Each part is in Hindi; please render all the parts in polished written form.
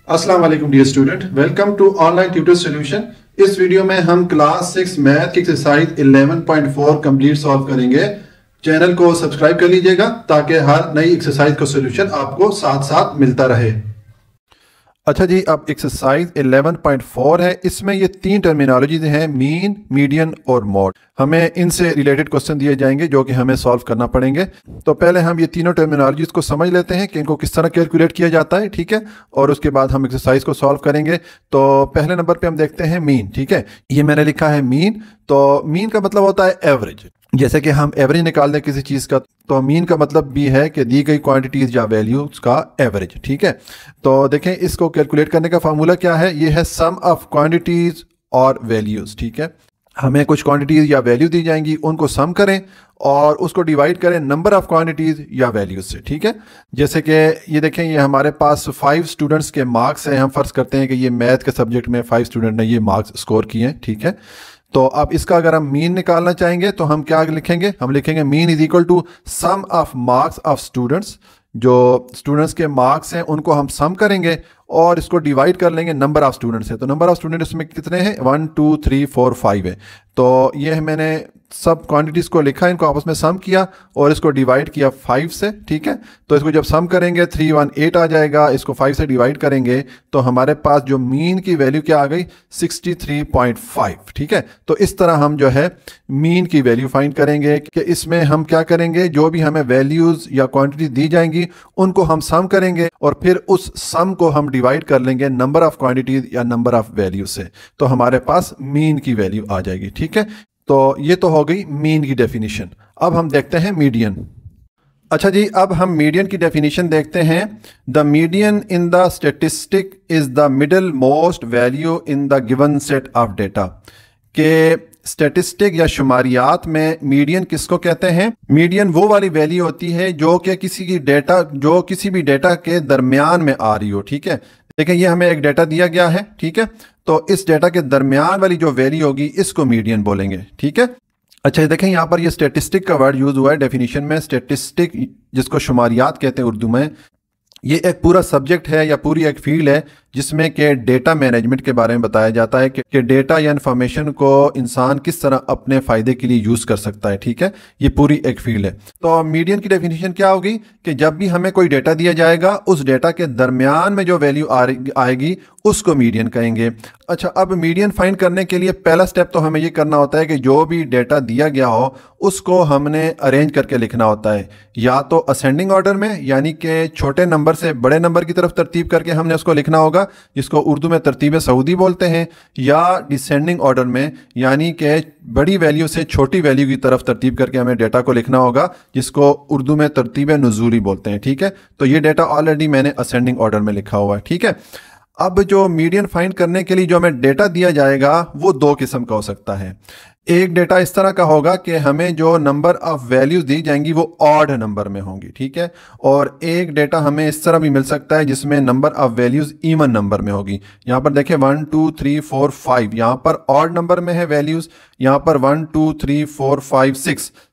अस्सलाम वालेकुम dear student, welcome to online tutor solution. इस वीडियो में हम क्लास 6 मैथ की एक्सरसाइज 11.4 कंप्लीट सॉल्व करेंगे। चैनल को सब्सक्राइब कर लीजिएगा ताकि हर नई एक्सरसाइज का सॉल्यूशन आपको साथ साथ मिलता रहे। अच्छा जी, अब एक्सरसाइज 11.4 है। इसमें ये तीन टर्मिनोलॉजीज हैं, मीन, मीडियन और मोड। हमें इनसे रिलेटेड क्वेश्चन दिए जाएंगे जो कि हमें सॉल्व करना पड़ेंगे। तो पहले हम ये तीनों टर्मिनोलॉजीज को समझ लेते हैं कि इनको किस तरह कैलकुलेट किया जाता है, ठीक है। और उसके बाद हम एक्सरसाइज को सॉल्व करेंगे। तो पहले नंबर पे हम देखते हैं मीन, ठीक है। ये मैंने लिखा है मीन। तो मीन का मतलब होता है एवरेज। जैसे कि हम एवरेज निकाल दें किसी चीज़ का, तो मीन का मतलब भी है कि दी गई क्वांटिटीज या वैल्यूज का एवरेज, ठीक है। तो देखें, इसको कैलकुलेट करने का फार्मूला क्या है। ये है सम ऑफ क्वांटिटीज और वैल्यूज, ठीक है। हमें कुछ क्वांटिटीज या वैल्यू दी जाएंगी, उनको सम करें और उसको डिवाइड करें नंबर ऑफ क्वांटिटीज या वैल्यूज से, ठीक है। जैसे कि ये देखें, ये हमारे पास 5 स्टूडेंट्स के मार्क्स हैं। हम फर्ज करते हैं कि ये मैथ के सब्जेक्ट में 5 स्टूडेंट ने ये मार्क्स स्कोर किए हैं, ठीक है। तो अब इसका अगर हम मीन निकालना चाहेंगे तो हम क्या लिखेंगे, हम लिखेंगे mean is equal to sum of marks of students. जो स्टूडेंट्स के मार्क्स हैं उनको हम सम करेंगे और इसको डिवाइड कर लेंगे नंबर ऑफ स्टूडेंट्स है। तो नंबर ऑफ स्टूडेंट्स में कितने हैं, 1 2 3 4 5 है। तो ये मैंने सब क्वांटिटीज़ को लिखा, इनको आपस में सम किया और इसको डिवाइड किया 5 से, ठीक है। तो इसको जब सम करेंगे 318 आ जाएगा। इसको 5 से डिवाइड करेंगे तो हमारे पास जो मीन की वैल्यू क्या आ गई, 63.5, ठीक है। तो इस तरह हम जो है मीन की वैल्यू फाइंड करेंगे कि इसमें हम क्या करेंगे, जो भी हमें वैल्यूज़ या क्वांटिटी दी जाएंगी उनको हम सम करेंगे और फिर उस सम को हम डिवाइड कर लेंगे नंबर ऑफ क्वांटिटीज या नंबर ऑफ वैल्यू से। तो हमारे पास मीन की वैल्यू आ जाएगी, ठीक है। तो ये तो हो गई मीन की डेफिनेशन। अब हम देखते हैं मीडियन। अच्छा जी, अब हम मीडियन की डेफिनेशन देखते हैं। The median in the statistic is the middle most value in the given set of data. के स्टेटिस्टिक या शुमारियात में मीडियन किसको कहते हैं? मीडियन वो वाली वैल्यू होती है जो कि किसी भी डेटा के दरमियान में आ रही हो, ठीक है। देखिए, ये हमें एक डेटा दिया गया है, ठीक है। तो इस डेटा के दरमियान वाली जो वैल्यू होगी इसको मीडियन बोलेंगे, ठीक है। अच्छा, देखें यहाँ पर ये स्टेटिस्टिक का वर्ड यूज हुआ है डेफिनेशन में। स्टेटिस्टिक जिसको शुमारियात कहते हैं उर्दू में, ये एक पूरा सब्जेक्ट है या पूरी एक फील्ड है जिसमें कि डेटा मैनेजमेंट के बारे में बताया जाता है कि डेटा या इन्फॉर्मेशन को इंसान किस तरह अपने फ़ायदे के लिए यूज़ कर सकता है, ठीक है। ये पूरी एक फील्ड है। तो मीडियन की डेफिनेशन क्या होगी कि जब भी हमें कोई डेटा दिया जाएगा उस डेटा के दरमियान में जो वैल्यू आएगी उसको मीडियन कहेंगे। अच्छा, अब मीडियन फाइंड करने के लिए पहला स्टेप तो हमें ये करना होता है कि जो भी डेटा दिया गया हो उसको हमने अरेंज करके लिखना होता है, या तो असेंडिंग ऑर्डर में, यानी कि छोटे नंबर से बड़े नंबर की तरफ तरतीब करके हमने उसको लिखना होगा, जिसको उर्दू में तरतीब सऊदी बोलते हैं, या डिसेंडिंग ऑर्डर में, यानी कि बड़ी वैल्यू से छोटी वैल्यू की तरफ तरतीब करके हमें डेटा को लिखना होगा, जिसको उर्दू में तरतीब नुज़ूली बोलते हैं, ठीक है। तो ये डेटा ऑलरेडी मैंने असेंडिंग ऑर्डर में लिखा हुआ है, ठीक है। अब जो मीडियन फाइंड करने के लिए जो हमें डेटा दिया जाएगा वो दो किस्म का हो सकता है। एक डेटा इस तरह का होगा कि हमें जो नंबर ऑफ वैल्यूज दी जाएंगी वो ऑड नंबर में होंगी, ठीक है। और एक डेटा हमें इस तरह भी मिल सकता है जिसमें number of values even number में होगी। यहाँ पर देखें 1 2 3 4 5, यहाँ पर ऑड नंबर में है वैल्यूज। यहाँ पर 1 2 3 4 5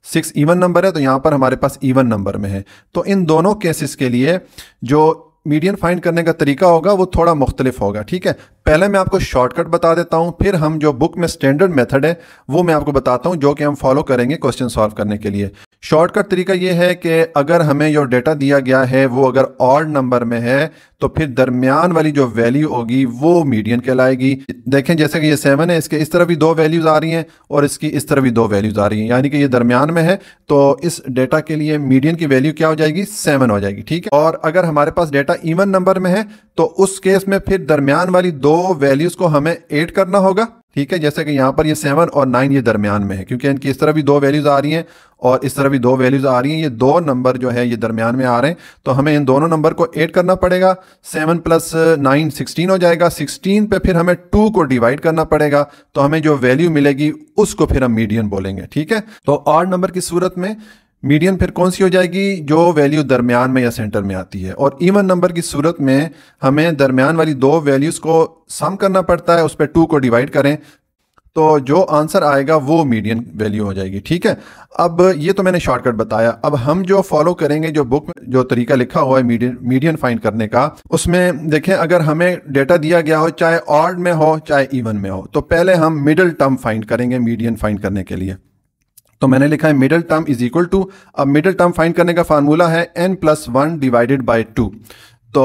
6 इवन नंबर है, तो यहाँ पर हमारे पास इवन नंबर में है। तो इन दोनों केसेस के लिए जो मीडियन फाइंड करने का तरीका होगा वो थोड़ा मुख्तलिफ होगा, ठीक है। पहले मैं आपको शॉर्टकट बता देता हूं, फिर हम जो बुक में स्टैंडर्ड मेथड है वो मैं आपको बताता हूं जो कि हम फॉलो करेंगे क्वेश्चन सॉल्व करने के लिए। शॉर्टकट तरीका ये है कि अगर हमें जो डेटा दिया गया है वो अगर ऑड नंबर में है तो फिर दरमियान वाली जो वैल्यू होगी वो मीडियन कहलाएगी। देखें, जैसे कि ये 7 है, इसके इस तरह भी दो वैल्यूज आ रही हैं और इसकी इस तरह भी दो वैल्यूज आ रही हैं, यानी कि ये दरमियान में है। तो इस डेटा के लिए मीडियन की वैल्यू क्या हो जाएगी, 7 हो जाएगी, ठीक है। और अगर हमारे पास डेटा इवन नंबर में है तो उस केस में फिर दरमियान वाली दो वैल्यूज को हमें ऐड करना होगा, ठीक है। जैसे कि यहाँ पर ये 7 और 9 ये दरमियान में है, क्योंकि इनकी इस तरह भी दो वैल्यूज आ रही हैं और इस तरह भी दो वैल्यूज आ रही हैं। ये दो नंबर जो है ये दरमियान में आ रहे हैं, तो हमें इन दोनों नंबर को ऐड करना पड़ेगा। 7 + 9 16 हो जाएगा। 16 पे फिर हमें 2 को डिवाइड करना पड़ेगा, तो हमें जो वैल्यू मिलेगी उसको फिर हम मीडियन बोलेंगे, ठीक है। तो ऑड नंबर की सूरत में मीडियन फिर कौन सी हो जाएगी, जो वैल्यू दरमियान में या सेंटर में आती है। और इवन नंबर की सूरत में हमें दरमियान वाली दो वैल्यूज को सम करना पड़ता है, उस पर 2 को डिवाइड करें तो जो आंसर आएगा वो मीडियन वैल्यू हो जाएगी। ठीक है, अब ये तो मैंने शॉर्टकट बताया। अब हम जो फॉलो करेंगे, जो बुक में जो तरीका लिखा हुआ है मीडियन फाइंड करने का, उसमें देखें अगर हमें डेटा दिया गया हो चाहे ऑड में हो चाहे इवन में हो, तो पहले हम मिडिल टर्म फाइंड करेंगे मीडियन फाइंड करने के लिए। तो मैंने लिखा है middle term is equal to, अब मिडिल टर्म फाइंड करने का फार्मूला है n+1 डिवाइडेड बाय 2। तो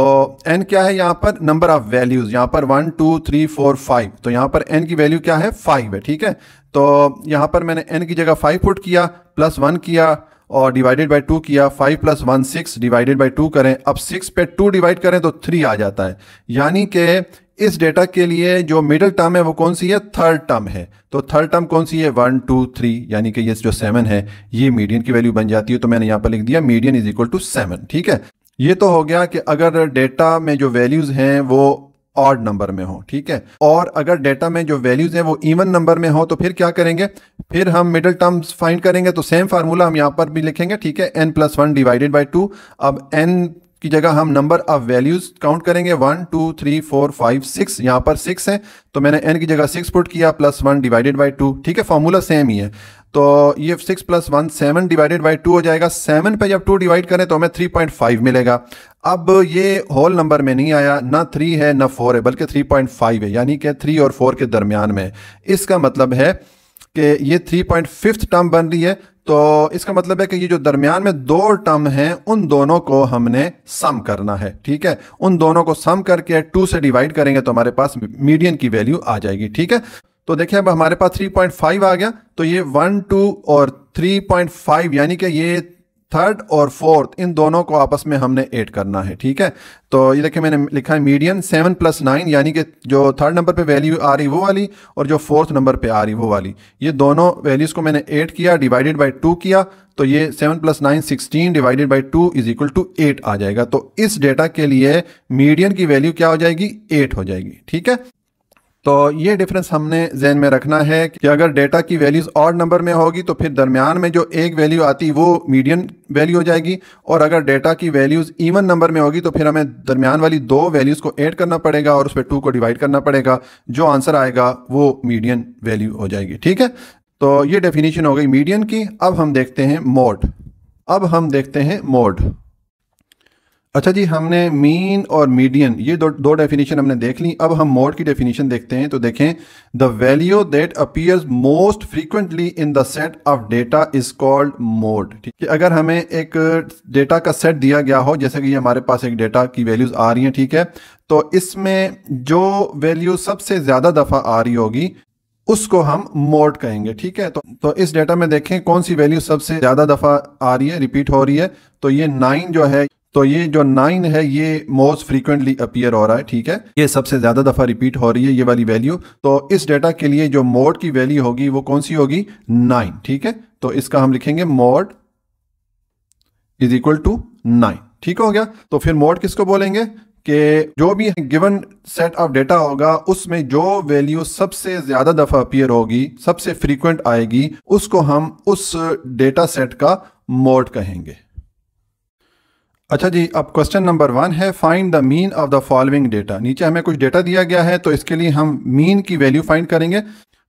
n क्या है यहाँ पर, नंबर ऑफ वैल्यूज, यहाँ पर 1 2 3 4 5, तो यहाँ पर n की वैल्यू क्या है, 5 है। ठीक है, तो यहाँ पर मैंने n की जगह 5 पुट किया, +1 किया और डिवाइडेड बाय 2 किया। 5 + 1 6 डिवाइडेड बाय 2 करें, अब 6 पे 2 डिवाइड करें तो 3 आ जाता है। यानी कि इस डेटा के लिए जो मिडिल टर्म है वो कौन सी है, थर्ड टर्म है। तो थर्ड टर्म कौन सी है, 1 2 3, यानी कि ये जो 7 है ये मीडियन की वैल्यू बन जाती है। तो मैंने यहाँ पर लिख दिया मीडियन इज इक्वल टू 7। ठीक है, ये तो हो गया कि अगर डेटा में जो वैल्यूज हैं वो ऑड नंबर में हो। ठीक है, और अगर डेटा में जो वैल्यूज हैं वो इवन नंबर में हो तो फिर क्या करेंगे, फिर हम मिडिल टर्म्स फाइंड करेंगे। तो सेम फार्मूला हम यहाँ पर भी लिखेंगे। ठीक है, n+1 डिवाइडेड बाय 2। अब n की जगह हम नंबर ऑफ वैल्यूज काउंट करेंगे, 1 2 3 4 5 6, यहाँ पर 6 है तो मैंने n की जगह 6 पुट किया, +1 डिवाइडेड बाय 2। ठीक है, फॉर्मूला सेम ही है। तो ये 6 + 1 7 डिवाइडेड बाय 2 हो जाएगा। 7 पे जब 2 डिवाइड करें तो हमें 3.5 मिलेगा। अब ये होल नंबर में नहीं आया, ना 3 है ना 4 है, बल्कि 3.5 है, यानी कि 3 और 4 के दरमियान में। इसका मतलब है कि ये 3.5 टर्म बन रही है। तो इसका मतलब है कि ये जो दरमियान में दो टर्म हैं उन दोनों को हमने सम करना है। ठीक है, उन दोनों को सम करके 2 से डिवाइड करेंगे तो हमारे पास मीडियन की वैल्यू आ जाएगी। ठीक है, तो देखिए अब हमारे पास 3.5 आ गया। तो ये 1 2 और 3.5 यानी कि ये थर्ड और फोर्थ इन दोनों को आपस में हमने ऐड करना है। ठीक है, तो ये देखिए मैंने लिखा है मीडियन 7 + 9, यानी कि जो थर्ड नंबर पे वैल्यू आ रही वो वाली और जो फोर्थ नंबर पे आ रही वो वाली, ये दोनों वैल्यूज को मैंने ऐड किया, डिवाइडेड बाय 2 किया। तो ये 7 + 9 16 divided by 2 is equal to 8 आ जाएगा। तो इस डेटा के लिए मीडियन की वैल्यू क्या हो जाएगी, 8 हो जाएगी। ठीक है, तो ये डिफरेंस हमने जहन में रखना है कि अगर डेटा की वैल्यूज ऑड नंबर में होगी तो फिर दरमियान में जो एक वैल्यू आती वो मीडियन वैल्यू हो जाएगी, और अगर डेटा की वैल्यूज इवन नंबर में होगी तो फिर हमें दरमियान वाली दो वैल्यूज को ऐड करना पड़ेगा और उस पर 2 को डिवाइड करना पड़ेगा। जो आंसर आएगा वो मीडियन वैल्यू हो जाएगी। ठीक है, तो ये डेफिनेशन हो गई मीडियन की। अब हम देखते हैं मोड। अच्छा जी, हमने मीन और मीडियन ये दो डेफिनेशन हमने देख ली। अब हम मोड की डेफिनेशन देखते हैं। तो देखें, the value that appears most frequently in the set of data is called mode. ठीक है, अगर हमें एक डेटा का सेट दिया गया हो, जैसे कि हमारे पास एक डेटा की वैल्यूज आ रही हैं, ठीक है, तो इसमें जो वैल्यू सबसे ज्यादा दफा आ रही होगी उसको हम मोड कहेंगे। ठीक है, तो इस डेटा में देखें कौन सी वैल्यू सबसे ज्यादा दफा आ रही है, रिपीट हो रही है। तो ये 9 जो है, तो ये जो 9 है ये मोस्ट फ्रीक्वेंटली अपीयर हो रहा है। ठीक है, ये सबसे ज्यादा दफा रिपीट हो रही है ये वाली वैल्यू। तो इस डेटा के लिए जो मोड की वैल्यू होगी वो कौन सी होगी, 9। ठीक है, तो इसका हम लिखेंगे मोड इज इक्वल टू 9। ठीक हो गया, तो फिर मोड किसको बोलेंगे कि जो भी गिवन सेट ऑफ डेटा होगा उसमें जो वैल्यू सबसे ज्यादा दफा अपीयर होगी, सबसे फ्रीक्वेंट आएगी, उसको हम उस डेटा सेट का मोड कहेंगे। अच्छा जी, अब क्वेश्चन नंबर 1 है, find the mean of the following data. नीचे हमें कुछ डेटा दिया गया है तो इसके लिए हम मीन की वैल्यू फाइंड करेंगे।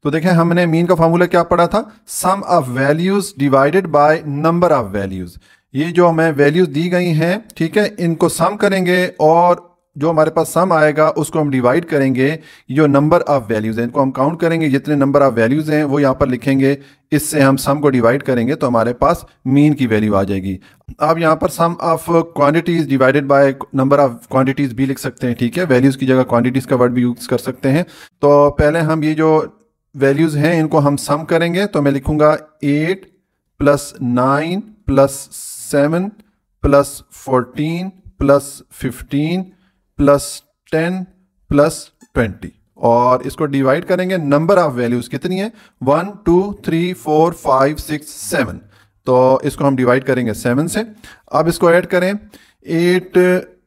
तो देखें, हमने मीन का फार्मूला क्या पढ़ा था, sum of values divided by number of values. ये जो हमें वैल्यूज दी गई हैं, ठीक है, इनको सम करेंगे और जो हमारे पास सम आएगा उसको हम डिवाइड करेंगे जो नंबर ऑफ वैल्यूज हैं, इनको हम काउंट करेंगे, जितने नंबर ऑफ वैल्यूज हैं वो यहाँ पर लिखेंगे, इससे हम सम को डिवाइड करेंगे तो हमारे पास मीन की वैल्यू आ जाएगी। अब यहाँ पर sum of quantities divided by number of quantities भी लिख सकते हैं। ठीक है, वैल्यूज की जगह क्वांटिटीज का वर्ड भी यूज कर सकते हैं। तो पहले हम ये जो वैल्यूज हैं इनको हम सम करेंगे। तो मैं लिखूंगा 8 + 9 + 7 + 14 + 15 + 10 + 20, और इसको डिवाइड करेंगे, नंबर ऑफ वैल्यूज कितनी है, 1 2 3 4 5 6 7, तो इसको हम डिवाइड करेंगे 7 से। अब इसको ऐड करें, 8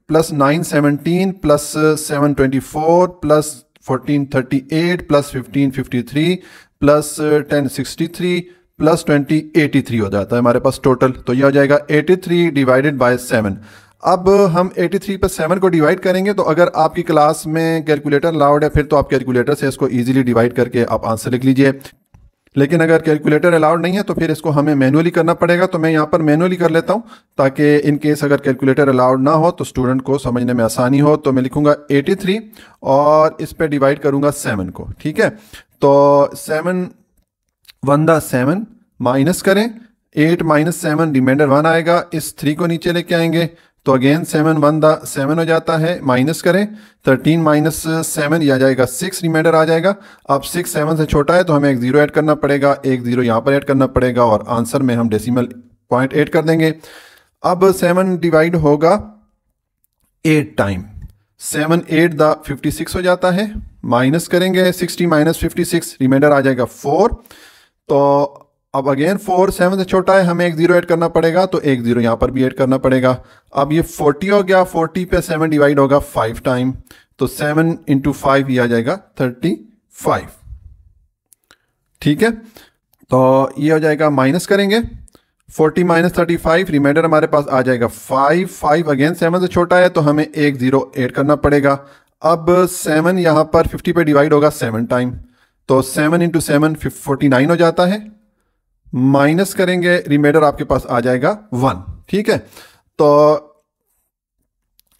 + 9 17 + 7 24 + 14 38 + 15 53 + 10 63 + 20 83 हो जाता है हमारे पास टोटल। तो यह हो जाएगा 83 डिवाइडेड बाय 7। अब हम 83 पर 7 को डिवाइड करेंगे, तो अगर आपकी क्लास में कैलकुलेटर अलाउड है फिर तो आप कैलकुलेटर से इसको इजीली डिवाइड करके आप आंसर लिख लीजिए। लेकिन अगर कैलकुलेटर अलाउड नहीं है तो फिर इसको हमें मैनुअली करना पड़ेगा। तो मैं यहाँ पर मैनुअली कर लेता हूँ ताकि इन केस अगर कैलकुलेटर अलाउड ना हो तो स्टूडेंट को समझने में आसानी हो। तो मैं लिखूँगा 83 और इस पर डिवाइड करूँगा 7 को। ठीक है, तो 7 1 दा 7 माइनस करें, 8 माइनस 7 रिमाइंडर 1 आएगा, इस 3 को नीचे लेके आएंगे तो अगेन 7 1 दा 7 हो जाता है, माइनस करें 13 माइनस 7 यह आ जाएगा 6 रिमाइंडर आ जाएगा। अब 6 7 से छोटा है तो हमें एक 0 ऐड करना पड़ेगा, एक 0 यहाँ पर ऐड करना पड़ेगा और आंसर में हम डेसिमल पॉइंट ऐड कर देंगे। अब 7 डिवाइड होगा 8 टाइम, 7 8 दा 56 हो जाता है, माइनस करेंगे 60 माइनस 56 रिमाइंडर आ जाएगा 4। तो अब अगेन 4 7 से छोटा है, हमें एक 0 ऐड करना पड़ेगा तो एक 0 यहाँ पर भी ऐड करना पड़ेगा। अब ये 40 हो गया, 40 पे 7 डिवाइड होगा 5 टाइम, तो 7 इंटू 5 ये आ जाएगा 35। ठीक है, तो ये हो जाएगा, माइनस करेंगे 40 माइनस 35 रिमाइंडर हमारे पास आ जाएगा 5 5 अगेन 7 से छोटा है तो हमें एक 0 ऐड करना पड़ेगा। अब 7 यहाँ पर 50 पे डिवाइड होगा 7 टाइम, तो 7 इंटू 7 49 हो जाता है, माइनस करेंगे रिमाइंडर आपके पास आ जाएगा 1। ठीक है, तो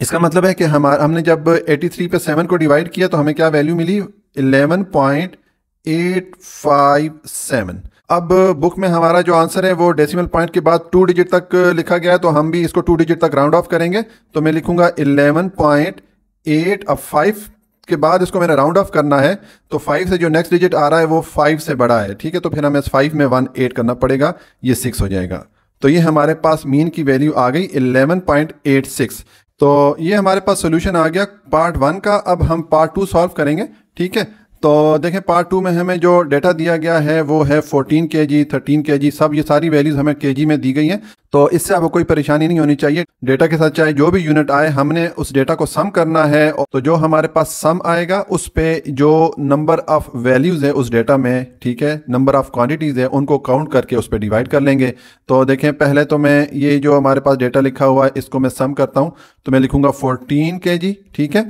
इसका मतलब है कि हमने जब 83 पे 7 को डिवाइड किया तो हमें क्या वैल्यू मिली, 11.857। अब बुक में हमारा जो आंसर है वो डेसिमल पॉइंट के बाद 2 डिजिट तक लिखा गया है, तो हम भी इसको 2 डिजिट तक राउंड ऑफ करेंगे। तो मैं लिखूंगा 11.8, अब 5 के बाद इसको मैंने राउंड ऑफ करना है तो 5 से जो नेक्स्ट डिजिट आ रहा है वो 5 से बड़ा है। ठीक है, तो फिर हमें 5 में 1 ऐड करना पड़ेगा, ये 6 हो जाएगा। तो ये हमारे पास मीन की वैल्यू आ गई 11.86। तो ये हमारे पास सोल्यूशन आ गया पार्ट 1 का। अब हम पार्ट 2 सॉल्व करेंगे। ठीक है, तो देखें पार्ट 2 में हमें जो डेटा दिया गया है वो है 14 kg 13 kg, सब ये सारी वैल्यूज हमें kg में दी गई हैं। तो इससे आपको कोई परेशानी नहीं होनी चाहिए। डेटा के साथ चाहे जो भी यूनिट आए हमने उस डेटा को सम करना है, तो जो हमारे पास सम आएगा उस पे जो नंबर ऑफ वैल्यूज है उस डेटा में, ठीक है, नंबर ऑफ क्वांटिटीज है उनको काउंट करके उस पर डिवाइड कर लेंगे। तो देखें पहले तो मैं ये जो हमारे पास डेटा लिखा हुआ है इसको मैं सम करता हूँ, तो मैं लिखूंगा 14 kg, ठीक है,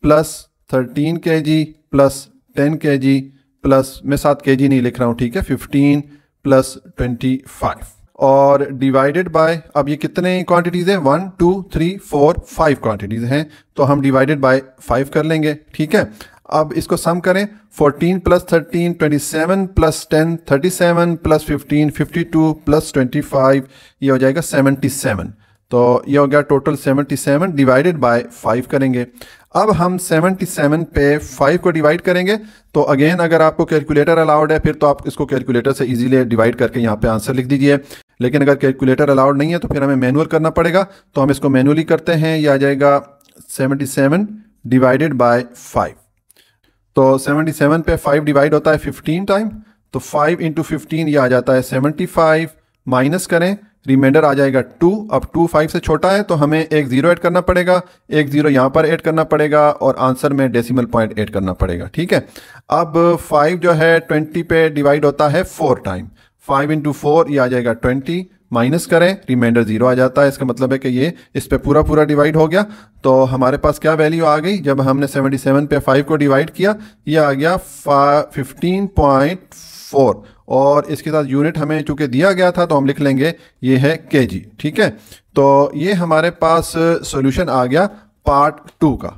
plus 13 kg plus 10 kg plus, मैं 7 kg नहीं लिख रहा हूँ, ठीक है, 15 प्लस 25 और डिवाइडेड बाय, अब ये कितने क्वांटिटीज़ हैं, 1 2 3 4 5 क्वांटिटीज़ हैं, तो हम डिवाइडेड बाय 5 कर लेंगे। ठीक है, अब इसको सम करें, 14 प्लस 13 27 प्लस 10 37 प्लस 15 52 प्लस 25, ये हो जाएगा 77। तो ये हो गया टोटल 77 डिवाइडेड बाय 5 करेंगे। अब हम 77 पे 5 को डिवाइड करेंगे, तो अगेन अगर आपको कैलकुलेटर अलाउड है फिर तो आप इसको कैलकुलेटर से इजीली डिवाइड करके यहाँ पे आंसर लिख दीजिए। लेकिन अगर कैलकुलेटर अलाउड नहीं है तो फिर हमें मैनुअल करना पड़ेगा, तो हम इसको मैनुअली करते हैं। यह आ जाएगा 77 डिवाइडेड बाय 5। तो 77 पे 5 डिवाइड होता है 15 टाइम, तो 5 इंटू 15 यह आ जाता है 75, माइनस करें रिमाइंडर आ जाएगा 2। अब 2 5 से छोटा है तो हमें एक 0 ऐड करना पड़ेगा, एक 0 यहाँ पर ऐड करना पड़ेगा और आंसर में डेसिमल पॉइंट ऐड करना पड़ेगा। ठीक है, अब 5 जो है 20 पे डिवाइड होता है 4 टाइम, 5 इंटू 4 ये आ जाएगा 20, माइनस करें रिमाइंडर 0 आ जाता है। इसका मतलब है कि ये इस पे पूरा पूरा डिवाइड हो गया। तो हमारे पास क्या वैल्यू आ गई जब हमने 77 पे 5 को डिवाइड किया, ये आ गया 15.4 और इसके साथ यूनिट हमें चूंकि दिया गया था तो हम लिख लेंगे ये है केजी। ठीक है, तो ये हमारे पास सॉल्यूशन आ गया पार्ट 2 का।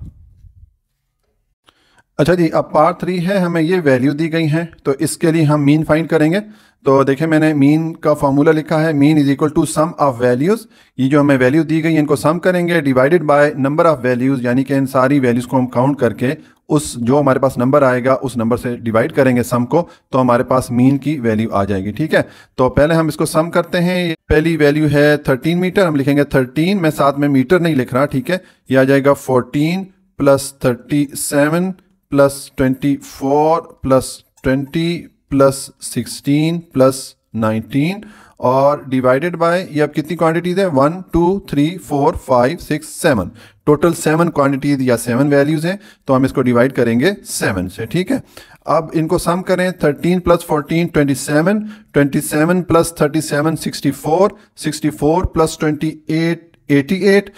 अच्छा जी, अब पार्ट 3 है, हमें ये वैल्यू दी गई हैं तो इसके लिए हम मीन फाइंड करेंगे। तो देखें मैंने मीन का फॉर्मूला लिखा है, mean is equal to sum of values. ये जो हमें वैल्यू दी गई इनको सम करेंगे divided by number of values, यानी कि इन सारी वैल्यूज़ को हम काउंट करके उस जो हमारे पास नंबर आएगा उस नंबर से डिवाइड करेंगे सम को, तो हमारे पास मीन की वैल्यू आ जाएगी। ठीक है, तो पहले हम इसको सम करते हैं। पहली वैल्यू है 13 मीटर, हम लिखेंगे 13, मैं साथ में मीटर नहीं लिख रहा। ठीक है, ये आ जाएगा 14 plus 37 plus 24 plus 20 plus 16 plus 19 और डिवाइडेड बाय, ये अब कितनी क्वांटिटीज है, 1 2 3 4 5 6 7, टोटल 7 क्वांटिटीज या 7 वैल्यूज हैं, तो हम इसको डिवाइड करेंगे 7 से। ठीक है, अब इनको सम करें, 13 plus 14 27, 27 plus 37 64, 64 plus 28 88,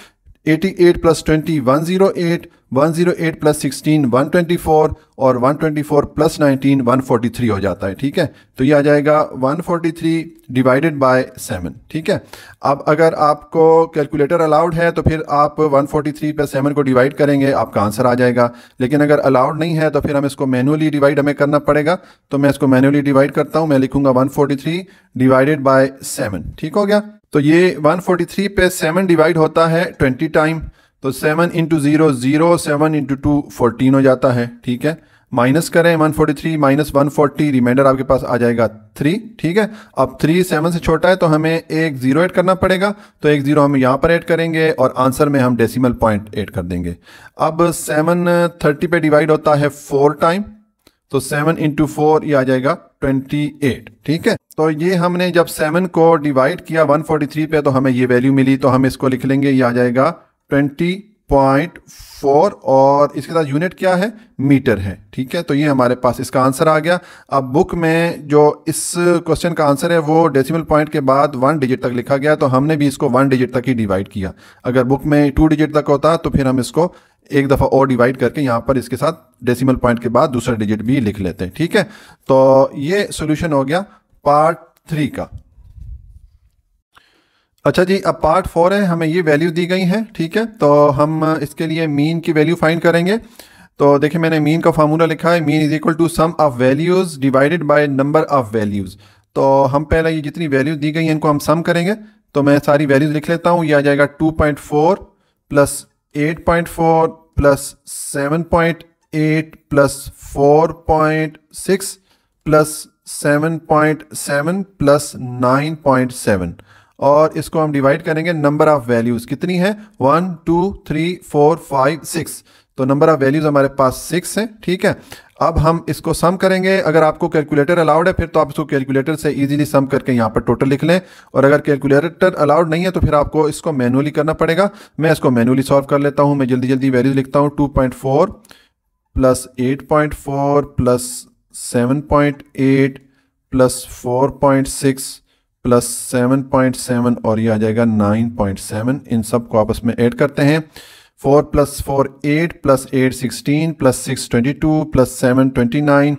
88 plus 20 108, 108 plus 16 124 और 124 प्लस 19 143 हो जाता है। ठीक है, तो ये आ जाएगा 143 डिवाइडेड बाय 7। ठीक है, अब अगर आपको कैलकुलेटर अलाउड है तो फिर आप 143 पे 7 को डिवाइड करेंगे, आपका आंसर आ जाएगा। लेकिन अगर अलाउड नहीं है तो फिर हम इसको मैनुअली डिवाइड हमें करना पड़ेगा। तो मैं इसको मैनुअली डिवाइड करता हूँ, मैं लिखूंगा 143 डिवाइडेड बाय 7। ठीक हो गया, तो ये 143 पे 7 डिवाइड होता है 20 टाइम, तो 7 इंटू 0 0, 7 इंटू 2 14 हो जाता है। ठीक है, माइनस करें 143 माइनस 140, रिमाइंडर आपके पास आ जाएगा 3। ठीक है, अब 3 7 से छोटा है तो हमें एक 0 ऐड करना पड़ेगा, तो एक 0 हम यहाँ पर ऐड करेंगे और आंसर में हम डेसिमल पॉइंट ऐड कर देंगे। अब 7 30 पे डिवाइड होता है 4 टाइम, तो 7 इंटू 4 ये आ जाएगा 28। ठीक है, तो ये हमने जब 7 को डिवाइड किया 143 पे तो हमें ये वैल्यू मिली, तो हम इसको लिख लेंगे, ये आ जाएगा 20.4 और इसके साथ यूनिट क्या है, मीटर है। ठीक है, तो ये हमारे पास इसका आंसर आ गया। अब बुक में जो इस क्वेश्चन का आंसर है वो डेसिमल पॉइंट के बाद 1 डिजिट तक लिखा गया, तो हमने भी इसको 1 डिजिट तक ही डिवाइड किया। अगर बुक में 2 डिजिट तक होता तो फिर हम इसको एक दफ़ा और डिवाइड करके यहाँ पर इसके साथ डेसिमल पॉइंट के बाद दूसरा डिजिट भी लिख लेते हैं। ठीक है, तो ये सॉल्यूशन हो गया पार्ट 3 का। अच्छा जी, अब पार्ट 4 है, हमें ये वैल्यू दी गई है। ठीक है, तो हम इसके लिए मीन की वैल्यू फाइंड करेंगे। तो देखिए मैंने मीन का फार्मूला लिखा है, mean is equal to sum of values divided by number of values. तो हम पहले ये जितनी वैल्यूज दी गई हैं इनको हम सम करेंगे, तो मैं सारी वैल्यूज लिख लेता हूँ। ये आ जाएगा 2.4 plus 8.4 plus 7.8 plus 4.6 plus 7.7 plus 9.7 और इसको हम डिवाइड करेंगे नंबर ऑफ वैल्यूज कितनी है, 1 2 3 4 5 6, तो नंबर ऑफ वैल्यूज हमारे पास 6 है। ठीक है, अब हम इसको सम करेंगे। अगर आपको कैलकुलेटर अलाउड है फिर तो आप इसको कैलकुलेटर से इजीली सम करके यहाँ पर टोटल लिख लें, और अगर कैलकुलेटर अलाउड नहीं है तो फिर आपको इसको मैनुअली करना पड़ेगा। मैं इसको मैनुअली सॉल्व कर लेता हूँ, मैं जल्दी जल्दी वैल्यूज लिखता हूँ। 2.4 प्लस 8.4 प्लस 7.8 प्लस 4.6 प्लस 7.7 और ये आ जाएगा 9.7। इन सब को आपस में ऐड करते हैं। 4 प्लस 4 8 प्लस 8 16 प्लस 6 22 प्लस 7 29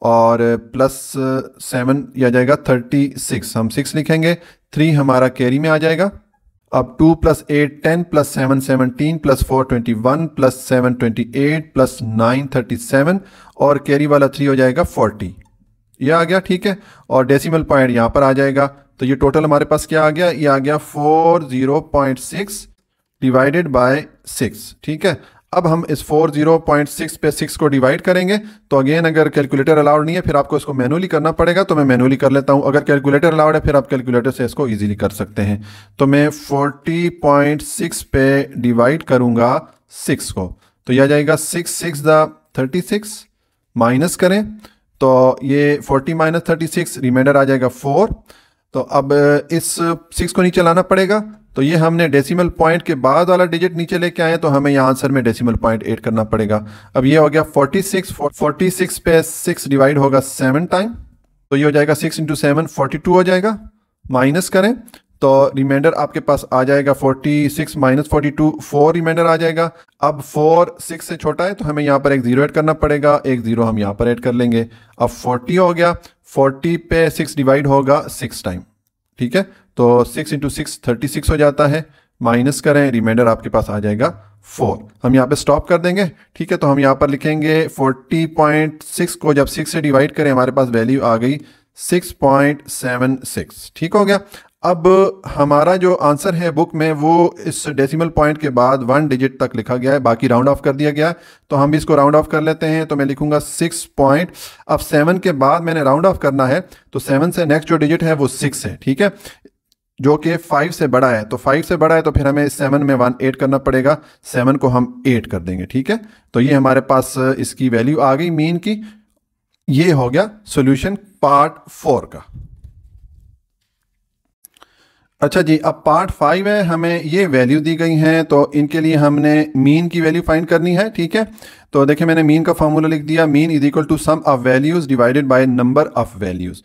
और प्लस 7 ये आ जाएगा 36। हम 6 लिखेंगे, 3 हमारा कैरी में आ जाएगा। अब 2 plus 8 10 plus 7 17 plus 4 21 plus 7 28 plus 9 37 और कैरी वाला 3 हो जाएगा 40। ये आ गया। ठीक है, और डेसिमल पॉइंट यहाँ पर आ जाएगा, तो ये टोटल हमारे पास क्या आ गया, ये आ गया 40.6 डिवाइडेड बाय 6। ठीक है, अब हम इस 40.6 पे 6 को डिवाइड करेंगे, तो अगेन अगर कैलकुलेटर अलाउड नहीं है फिर आपको इसको मैनुअली करना पड़ेगा, तो मैं मैनुअली कर लेता हूँ। अगर कैलकुलेटर अलाउड है फिर आप कैलकुलेटर से इसको इजीली कर सकते हैं। तो मैं 40.6 पे डिवाइड करूँगा 6 को, तो यह आ जाएगा 6 6 दा 36, माइनस करें तो ये 40 माइनस 36 रिमाइंडर आ जाएगा 4। तो अब इस 6 को नीचे लाना पड़ेगा, तो ये हमने डेसिमल पॉइंट के बाद वाला डिजिट नीचे लेके आए, तो हमें यहाँ आंसर में डेसिमल पॉइंट ऐड करना पड़ेगा। अब ये हो गया 46, 46 पे 6 डिवाइड होगा 7 टाइम, तो ये हो जाएगा 6 इंटू 7 42 हो जाएगा। माइनस करें तो रिमाइंडर आपके पास आ जाएगा 46 माइनस 42 4 रिमाइंडर आ जाएगा। अब 4 6 से छोटा है तो हमें यहाँ पर एक 0 ऐड करना पड़ेगा, एक 0 हम यहाँ पर ऐड कर लेंगे। अब 40 हो गया, 40 पे 6 डिवाइड होगा 6 टाइम। ठीक है, तो 6 इंटू 6 36 हो जाता है। माइनस करें, रिमाइंडर आपके पास आ जाएगा 4। हम यहाँ पे स्टॉप कर देंगे। ठीक है, तो हम यहाँ पर लिखेंगे 40.6 को जब 6 से डिवाइड करें हमारे पास वैल्यू आ गई 6.76। ठीक हो गया। अब हमारा जो आंसर है बुक में वो इस डेसिमल पॉइंट के बाद 1 डिजिट तक लिखा गया है, बाकी राउंड ऑफ कर दिया गया है, तो हम भी इसको राउंड ऑफ कर लेते हैं। तो मैं लिखूंगा 6 पॉइंट, अब 7 के बाद मैंने राउंड ऑफ करना है, तो 7 से नेक्स्ट जो डिजिट है वो 6 है। ठीक है, जो कि 5 से बड़ा है, तो 5 से बड़ा है तो फिर हमें 7 में 1 ऐड करना पड़ेगा, 7 को हम 8 कर देंगे। ठीक है, तो ये हमारे पास इसकी वैल्यू आ गई मीन की। ये हो गया सॉल्यूशन पार्ट 4 का। अच्छा जी, अब पार्ट 5 है, हमें ये वैल्यू दी गई हैं, तो इनके लिए हमने मीन की वैल्यू फाइंड करनी है। ठीक है, तो देखिए मैंने मीन का फॉर्मूला लिख दिया, mean is equal to sum of values divided by number of values.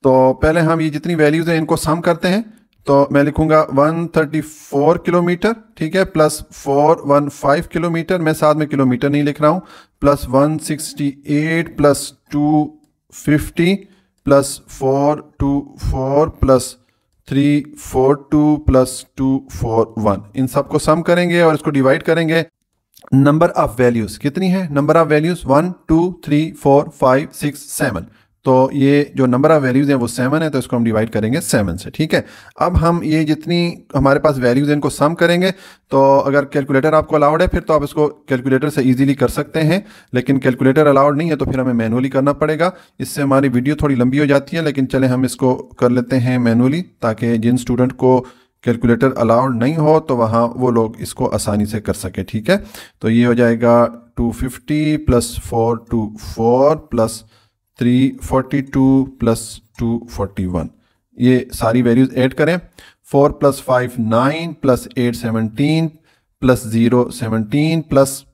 तो पहले हम ये जितनी वैल्यूज हैं इनको सम करते हैं। तो मैं लिखूंगा 134 किलोमीटर, ठीक है, प्लस 415 किलोमीटर, मैं साथ में किलोमीटर नहीं लिख रहा हूँ, plus 168 plus 250 plus 424 plus 342 plus 241, इन सबको सम करेंगे और इसको डिवाइड करेंगे। नंबर ऑफ वैल्यूज कितनी है? नंबर ऑफ वैल्यूज 1 2 3 4 5 6 7, तो ये जो नंबर ऑफ वैल्यूज हैं वो 7 है, तो इसको हम डिवाइड करेंगे 7 से, ठीक है। अब हम ये जितनी हमारे पास वैल्यूज हैं इनको सम करेंगे। तो अगर कैलकुलेटर आपको अलाउड है फिर तो आप इसको कैलकुलेटर से इजीली कर सकते हैं, लेकिन कैलकुलेटर अलाउड नहीं है तो फिर हमें मैनुअली करना पड़ेगा। इससे हमारी वीडियो थोड़ी लंबी हो जाती है, लेकिन चले हम इसको कर लेते हैं मैनुअली, ताकि जिन स्टूडेंट को कैलकुलेटर अलाउड नहीं हो तो वहाँ वो लोग इसको आसानी से कर सके, ठीक है। तो ये हो जाएगा 250 प्लस 424 प्लस 342 प्लस 241, ये सारी वैल्यूज ऐड करें। 4 plus 5 9 plus 8 17 plus 0 17 plus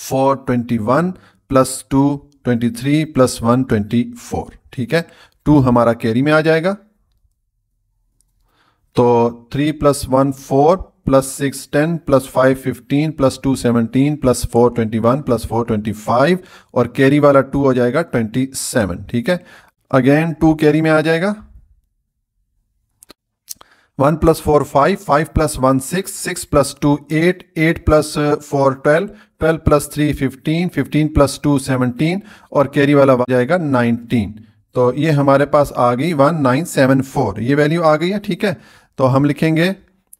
4 21 plus 2 23 plus 1 24, ठीक है। 2 हमारा कैरी में आ जाएगा, तो 3 plus 1 4 plus 6 10 plus 5 15 plus 2 17 plus 4 21 plus 4 25 और कैरी वाला 2 हो जाएगा 27, ठीक है। अगेन 2 कैरी में आ जाएगा। 1 plus 4 5 5 plus 1 6 6 plus 2 8 8 plus 4 12 12 plus 3 15 15 plus 2 17 और कैरी वाला आ जाएगा 19। तो ये हमारे पास आ गई 1974, ये वैल्यू आ गई है, ठीक है। तो हम लिखेंगे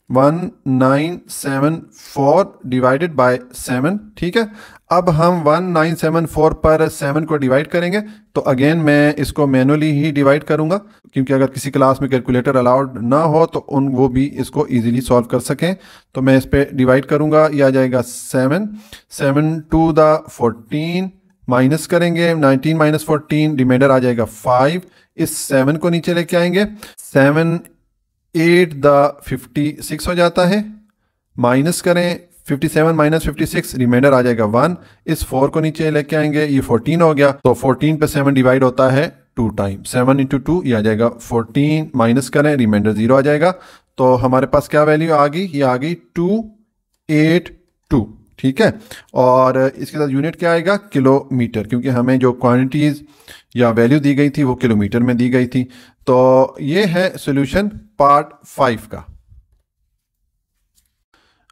1974 डिवाइडेड बाय 7, ठीक है। अब हम 1974 पर 7 को डिवाइड करेंगे, तो अगेन मैं इसको मैनुअली ही डिवाइड करूंगा, क्योंकि अगर किसी क्लास में कैलकुलेटर अलाउड ना हो तो वो भी इसको इजीली सॉल्व कर सकें। तो मैं इस पर डिवाइड करूंगा, ये आ जाएगा 7 7 टू द 14, माइनस करेंगे 19 माइनस 14, रिमाइंडर आ जाएगा 5, इस 7 को नीचे लेके आएंगे, 7 8 द 56 हो जाता है, माइनस करें 57 माइनस 56, रिमाइंडर आ जाएगा 1, इस 4 को नीचे लेके आएंगे, ये 14 हो गया। तो 14 पे 7 डिवाइड होता है 2 टाइम, 7 इंटू 2 ये आ जाएगा 14, माइनस करें रिमाइंडर 0 आ जाएगा। तो हमारे पास क्या वैल्यू आ गई? ये आ गई 282, ठीक है। और इसके साथ यूनिट क्या आएगा? किलोमीटर, क्योंकि हमें जो क्वांटिटीज या वैल्यू दी गई थी वो किलोमीटर में दी गई थी। तो ये है सॉल्यूशन पार्ट 5 का।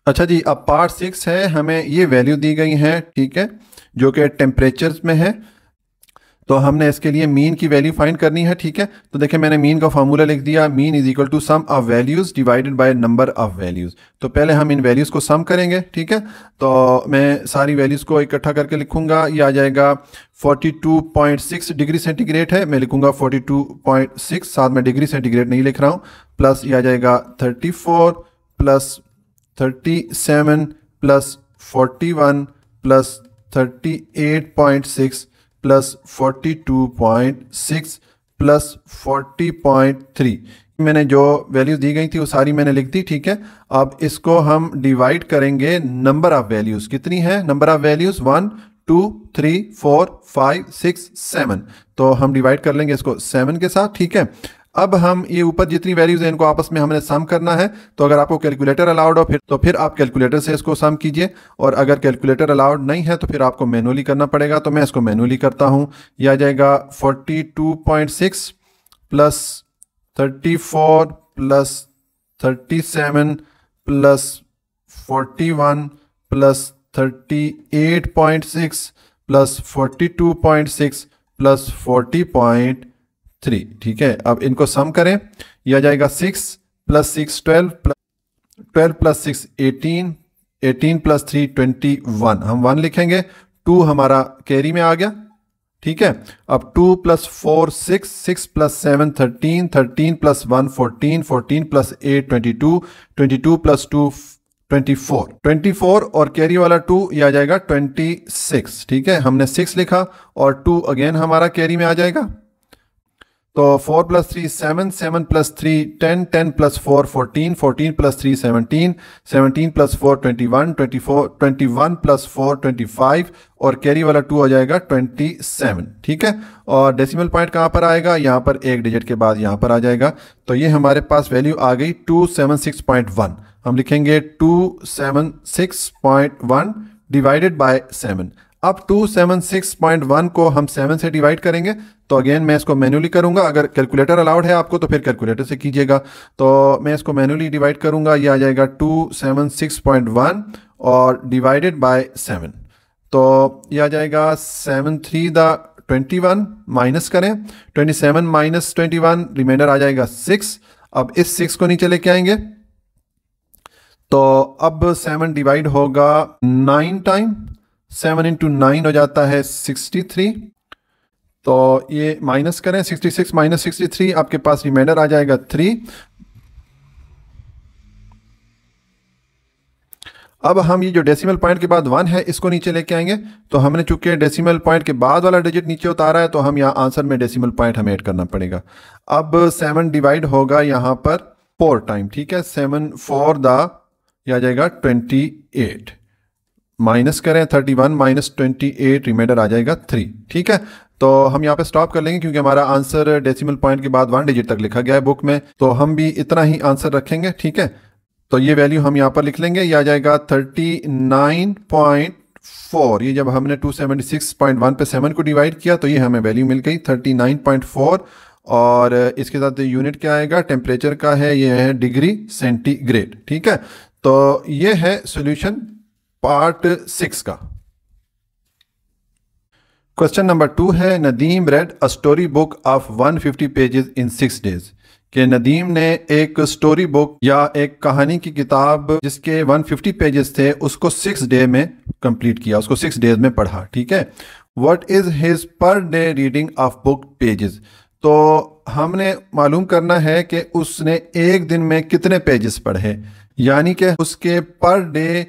अच्छा जी, अब पार्ट 6 है, हमें ये वैल्यू दी गई है, ठीक है, जो कि टेम्परेचर्स में है। तो हमने इसके लिए मीन की वैल्यू फाइंड करनी है, ठीक है। तो देखिए मैंने मीन का फार्मूला लिख दिया, mean is equal to sum of values divided by number of values. तो पहले हम इन वैल्यूज को सम करेंगे, ठीक है। तो मैं सारी वैल्यूज को इकट्ठा करके लिखूंगा, ये आ जाएगा 42.6 डिग्री सेंटीग्रेड है, मैं लिखूंगा 42.6, साथ में डिग्री सेंटीग्रेड नहीं लिख रहा हूँ, प्लस ये आ जाएगा 34 plus 37 plus 41 plus 38.6 plus 42.6 plus 40.3। मैंने जो वैल्यू दी गई थी वो सारी मैंने लिख दी, ठीक है। अब इसको हम डिवाइड करेंगे नंबर ऑफ वैल्यूज, कितनी है नंबर ऑफ वैल्यूज? 1 2 3 4 5 6 7, तो हम डिवाइड कर लेंगे इसको 7 के साथ, ठीक है। अब हम ये ऊपर जितनी वैल्यूज हैं इनको आपस में हमने सम करना है। तो अगर आपको कैलकुलेटर अलाउड हो फिर आप कैलकुलेटर से इसको सम कीजिए, और अगर कैलकुलेटर अलाउड नहीं है तो फिर आपको मैनुअली करना पड़ेगा। तो मैं इसको मैनुअली करता हूँ, यह आ जाएगा 42.6 plus 34 plus 37 plus 41 plus 38.6 plus 42.6 plus 40.3, ठीक है। अब इनको सम करें, यह आ जाएगा 6 प्लस 6 12 प्लस 6 18 18 प्लस 3 21, हम 1 लिखेंगे, 2 हमारा कैरी में आ गया, ठीक है। अब 2 plus 4 6 6 plus 7 13 13 plus 1 14 14 plus 8 22 22 plus 2 24 और कैरी वाला 2 ये आ जाएगा 26, ठीक है। हमने 6 लिखा और 2 अगेन हमारा कैरी में आ जाएगा। तो 4 plus 3 7, 7 plus 3 10, 10 plus 4 14, 14 plus 3 17, 17 plus 4 21, 24 21 plus 4 25 और कैरी वाला 2 हो जाएगा 27। ठीक है, और डेसिमल पॉइंट कहाँ पर आएगा, यहाँ पर एक डिजिट के बाद यहाँ पर आ जाएगा। तो ये हमारे पास वैल्यू आ गई 276.1। हम लिखेंगे 276.1 डिवाइडेड बाय 7। अब 276.1 को हम 7 से डिवाइड करेंगे, तो अगेन मैं इसको मैन्युअली करूंगा। अगर कैलकुलेटर अलाउड है आपको तो फिर कैलकुलेटर से कीजिएगा। तो मैं इसको मैन्युअली डिवाइड करूंगा, ये आ जाएगा 276.1 और डिवाइडेड बाय 7। तो ये आ जाएगा 7 3 दा 21, माइनस करें 27 माइनस 21, रिमाइंडर आ जाएगा 6। अब इस 6 को नीचे लेके आएंगे, तो अब 7 डिवाइड होगा 9 टाइम, 7 इंटू 9 हो जाता है 63। तो ये माइनस करें 66 माइनस 63, आपके पास रिमाइंडर आ जाएगा 3। अब हम ये जो डेसिमल पॉइंट के बाद 1 है इसको नीचे लेके आएंगे। तो हमने चूंकि डेसिमल पॉइंट के बाद वाला डिजिट नीचे उतारा है, तो हम यहाँ आंसर में डेसिमल पॉइंट हमें ऐड करना पड़ेगा। अब 7 डिवाइड होगा यहाँ पर 4 टाइम। ठीक है, 7 4 दा यह आ जाएगा 28, माइनस करें 31 माइनस 28, रिमाइंडर आ जाएगा 3। ठीक है, तो हम यहाँ पे स्टॉप कर लेंगे क्योंकि हमारा आंसर डेसिमल पॉइंट के बाद 1 डिजिट तक लिखा गया है बुक में, तो हम भी इतना ही आंसर रखेंगे। ठीक है, तो ये वैल्यू हम यहाँ पर लिख लेंगे, ये आ जाएगा 39.4। ये जब हमने 276.1 पे 7 को डिवाइड किया तो ये हमें वैल्यू मिल गई 39.4। और इसके साथ यूनिट क्या आएगा, टेम्परेचर का है, ये है डिग्री सेंटीग्रेड। ठीक है, तो ये है सॉल्यूशन पार्ट 6 का। क्वेश्चन नंबर 2 है, Nadeem red a story book of 150 pages in 6 days. कि नदीम ने एक स्टोरी बुक या एक कहानी की किताब जिसके 150 पेजेस थे उसको 6 डे में कंप्लीट किया, उसको 6 डेज में पढ़ा। ठीक है, what is his per day reading of book pages. तो हमने मालूम करना है कि उसने एक दिन में कितने पेजेस पढ़े, यानी कि उसके पर डे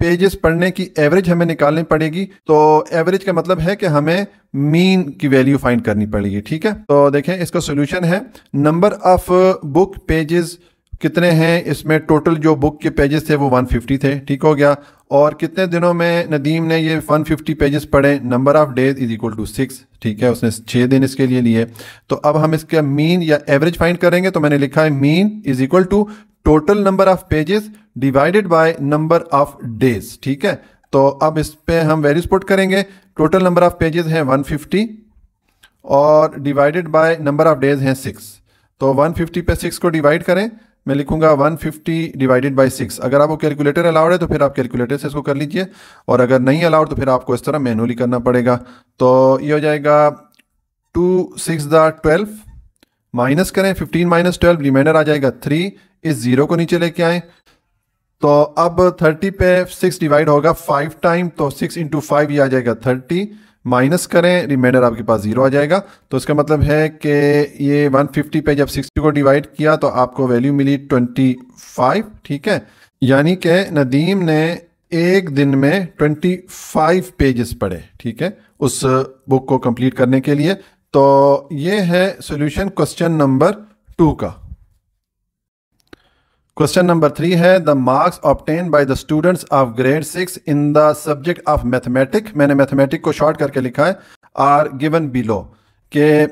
पेजेस पढ़ने की एवरेज हमें निकालनी पड़ेगी। तो एवरेज का मतलब है कि हमें मीन की वैल्यू फाइंड करनी पड़ेगी। ठीक है, तो देखें इसका सॉल्यूशन है, नंबर ऑफ बुक पेजेस कितने हैं, इसमें टोटल जो बुक के पेजेस थे वो 150 थे। ठीक हो गया, और कितने दिनों में नदीम ने ये 150 पेजेस पढ़े, number of days is equal to 6। ठीक है, उसने 6 दिन इसके लिए लिए। तो अब हम इसका मीन या एवरेज फाइंड करेंगे, तो मैंने लिखा है mean is equal to total number of pages divided by number of days. ठीक है, तो अब इस पे हम वैल्यूज पुट करेंगे। टोटल नंबर ऑफ पेजेस हैं 150 और divided by number of days हैं 6। तो 150 पे 6 को डिवाइड करें, मैं लिखूंगा 150 डिवाइडेड बाय 6। अगर आपको कैलकुलेटर अलाउड है तो फिर आप कैलकुलेटर से इसको कर लीजिए, और अगर नहीं अलाउड तो फिर आपको इस तरह मैनुअली करना पड़ेगा। तो ये हो जाएगा 2 6 12, माइनस करें 15 माइनस 12, रिमाइंडर आ जाएगा 3। इस 0 को नीचे लेके आए, तो अब 30 पे 6 डिवाइड होगा 5 टाइम, तो 6 इंटू 5 ये आ जाएगा 30, माइनस करें रिमाइंडर आपके पास 0 आ जाएगा। तो इसका मतलब है कि ये 150 पे जब 60 को डिवाइड किया तो आपको वैल्यू मिली 25। ठीक है, यानी कि नदीम ने एक दिन में 25 पेजेस पढ़े। ठीक है, उस बुक को कंप्लीट करने के लिए। तो ये है सॉल्यूशन क्वेश्चन नंबर 2 का। क्वेश्चन नंबर 3 है, the marks obtain by the students of grade 6 in the subject of mathematics, मैंने मैथमेटिक्स को शॉर्ट करके लिखा है, आर गिवन बिलो। के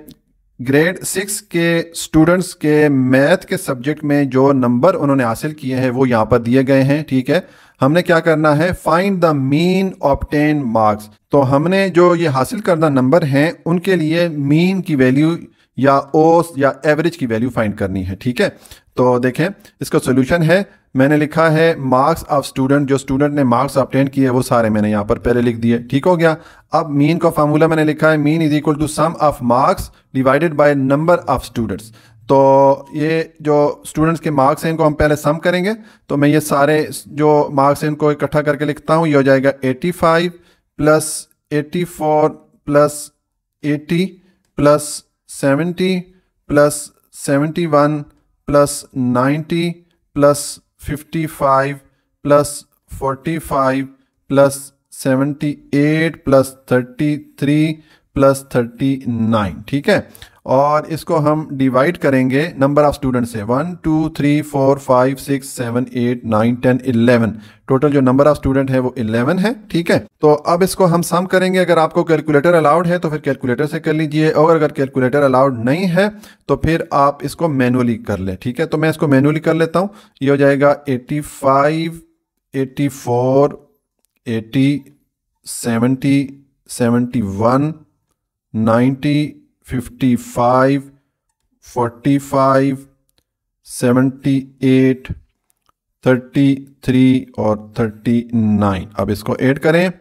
ग्रेड 6 के स्टूडेंट्स के मैथ के सब्जेक्ट में जो नंबर उन्होंने हासिल किए हैं वो यहाँ पर दिए गए हैं। ठीक है, हमने क्या करना है, find the mean obtain marks. तो हमने जो ये हासिल करना नंबर हैं उनके लिए मीन की वैल्यू या ओस या एवरेज की वैल्यू फाइंड करनी है। ठीक है, तो देखें इसका सॉल्यूशन है, मैंने लिखा है मार्क्स ऑफ स्टूडेंट, जो स्टूडेंट ने मार्क्स ऑब्टेन किए वो सारे मैंने यहाँ पर पहले लिख दिए। ठीक हो गया, अब मीन का फार्मूला मैंने लिखा है, mean is equal to sum of marks divided by number of students. तो ये जो स्टूडेंट्स के मार्क्स हैं इनको हम पहले सम करेंगे, तो मैं ये सारे जो मार्क्स हैं इनको इकट्ठा करके लिखता हूँ। ये हो जाएगा 85 plus 84 plus 80 plus 70 plus 71 plus 90 plus 55 plus 45 plus 78 plus 33 plus 39। ठीक है, और इसको हम डिवाइड करेंगे नंबर ऑफ स्टूडेंट से। 1 2 3 4 5 6 7 8 9 10 11, टोटल जो नंबर ऑफ स्टूडेंट है वो 11 है। ठीक है, तो अब इसको हम सम करेंगे। अगर आपको कैलकुलेटर अलाउड है तो फिर कैलकुलेटर से कर लीजिए, और अगर कैलकुलेटर अलाउड नहीं है तो फिर आप इसको मैनुअली कर लें। ठीक है, तो मैं इसको मैनुअली कर लेता हूँ। ये हो जाएगा 85 84 80 70 71 90 55 45 78 33 और 39। अब इसको ऐड करें।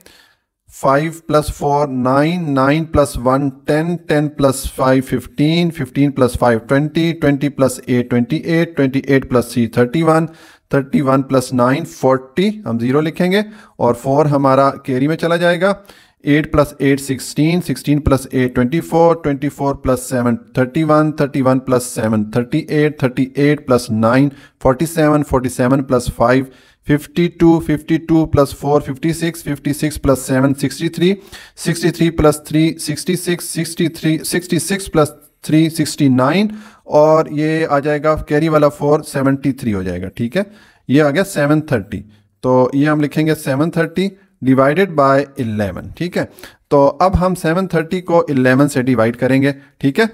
5 + 4 9, 9 + 1 10, 10 + 5 15, 15 + 5 20, 20 + 8 28, 28 + 3 31, 31 + 9 40, हम 0 लिखेंगे और 4 हमारा कैरी में चला जाएगा। 8 + 8 16, 16 + 8 24, 24 + 7 31, 31 + 7 38, 38 + 9 47, 47 + 5 52, 52 + 4 56, 56 + 7 63, 63 + 3 66, 63 66 + 3 69, और ये आ जाएगा कैरी वाला 4 73 हो जाएगा। ठीक है, ये आ गया 730। तो ये हम लिखेंगे 730 डिवाइडेड बाय 11। ठीक है, तो अब हम 730 को 11 से डिवाइड करेंगे। ठीक है,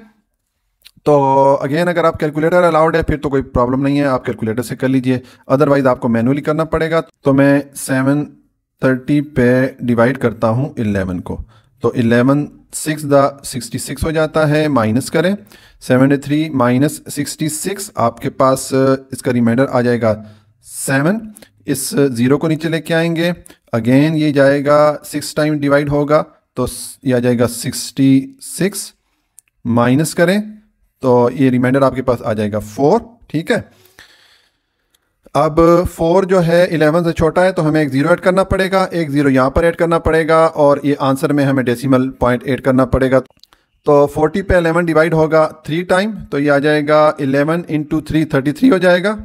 तो अगेन अगर आप कैलकुलेटर अलाउड है फिर तो कोई प्रॉब्लम नहीं है, आप कैलकुलेटर से कर लीजिए, अदरवाइज आपको मैनुअली करना पड़ेगा। तो मैं 730 पे डिवाइड करता हूँ 11 को, तो 11 6 66 हो जाता है। माइनस करें 73 माइनस 66, आपके पास इसका रिमाइंडर आ जाएगा 7। इस 0 को नीचे लेके आएंगे, अगेन ये जाएगा 6 टाइम डिवाइड होगा तो ये आ जाएगा 66। माइनस करें तो ये रिमाइंडर आपके पास आ जाएगा 4। ठीक है, अब 4 जो है 11 से छोटा है तो हमें एक 0 ऐड करना पड़ेगा, एक 0 यहाँ पर ऐड करना पड़ेगा, और ये आंसर में हमें डेसिमल पॉइंट ऐड करना पड़ेगा। तो 40 पे 11 डिवाइड होगा 3 टाइम, तो ये आ जाएगा 11 × 3 33 हो जाएगा।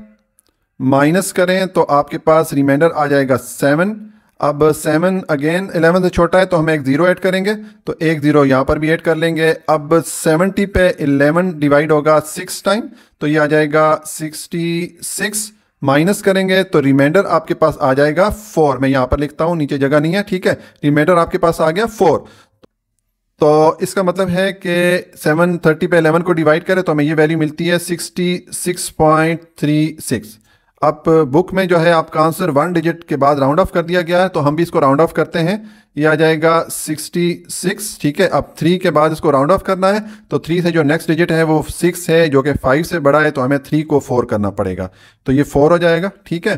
माइनस करें तो आपके पास रिमाइंडर आ जाएगा 7। अब 7 अगेन 11 से छोटा है तो हम एक 0 ऐड करेंगे, तो एक 0 यहाँ पर भी ऐड कर लेंगे। अब 70 पे 11 डिवाइड होगा 6 टाइम, तो ये आ जाएगा 66। माइनस करेंगे तो रिमाइंडर आपके पास आ जाएगा 4। मैं यहाँ पर लिखता हूँ, नीचे जगह नहीं है। ठीक है, रिमाइंडर आपके पास आ गया 4। तो इसका मतलब है कि 730 पे 11 को डिवाइड करें तो हमें ये वैल्यू मिलती है 66.36। अब बुक में जो है आपका आंसर 1 डिजिट के बाद राउंड ऑफ कर दिया गया है, तो हम भी इसको राउंड ऑफ करते हैं। ये आ जाएगा 66। ठीक है, अब 3 के बाद इसको राउंड ऑफ करना है, तो 3 से जो नेक्स्ट डिजिट है वो 6 है, जो कि 5 से बड़ा है, तो हमें 3 को 4 करना पड़ेगा, तो ये 4 हो जाएगा। ठीक है,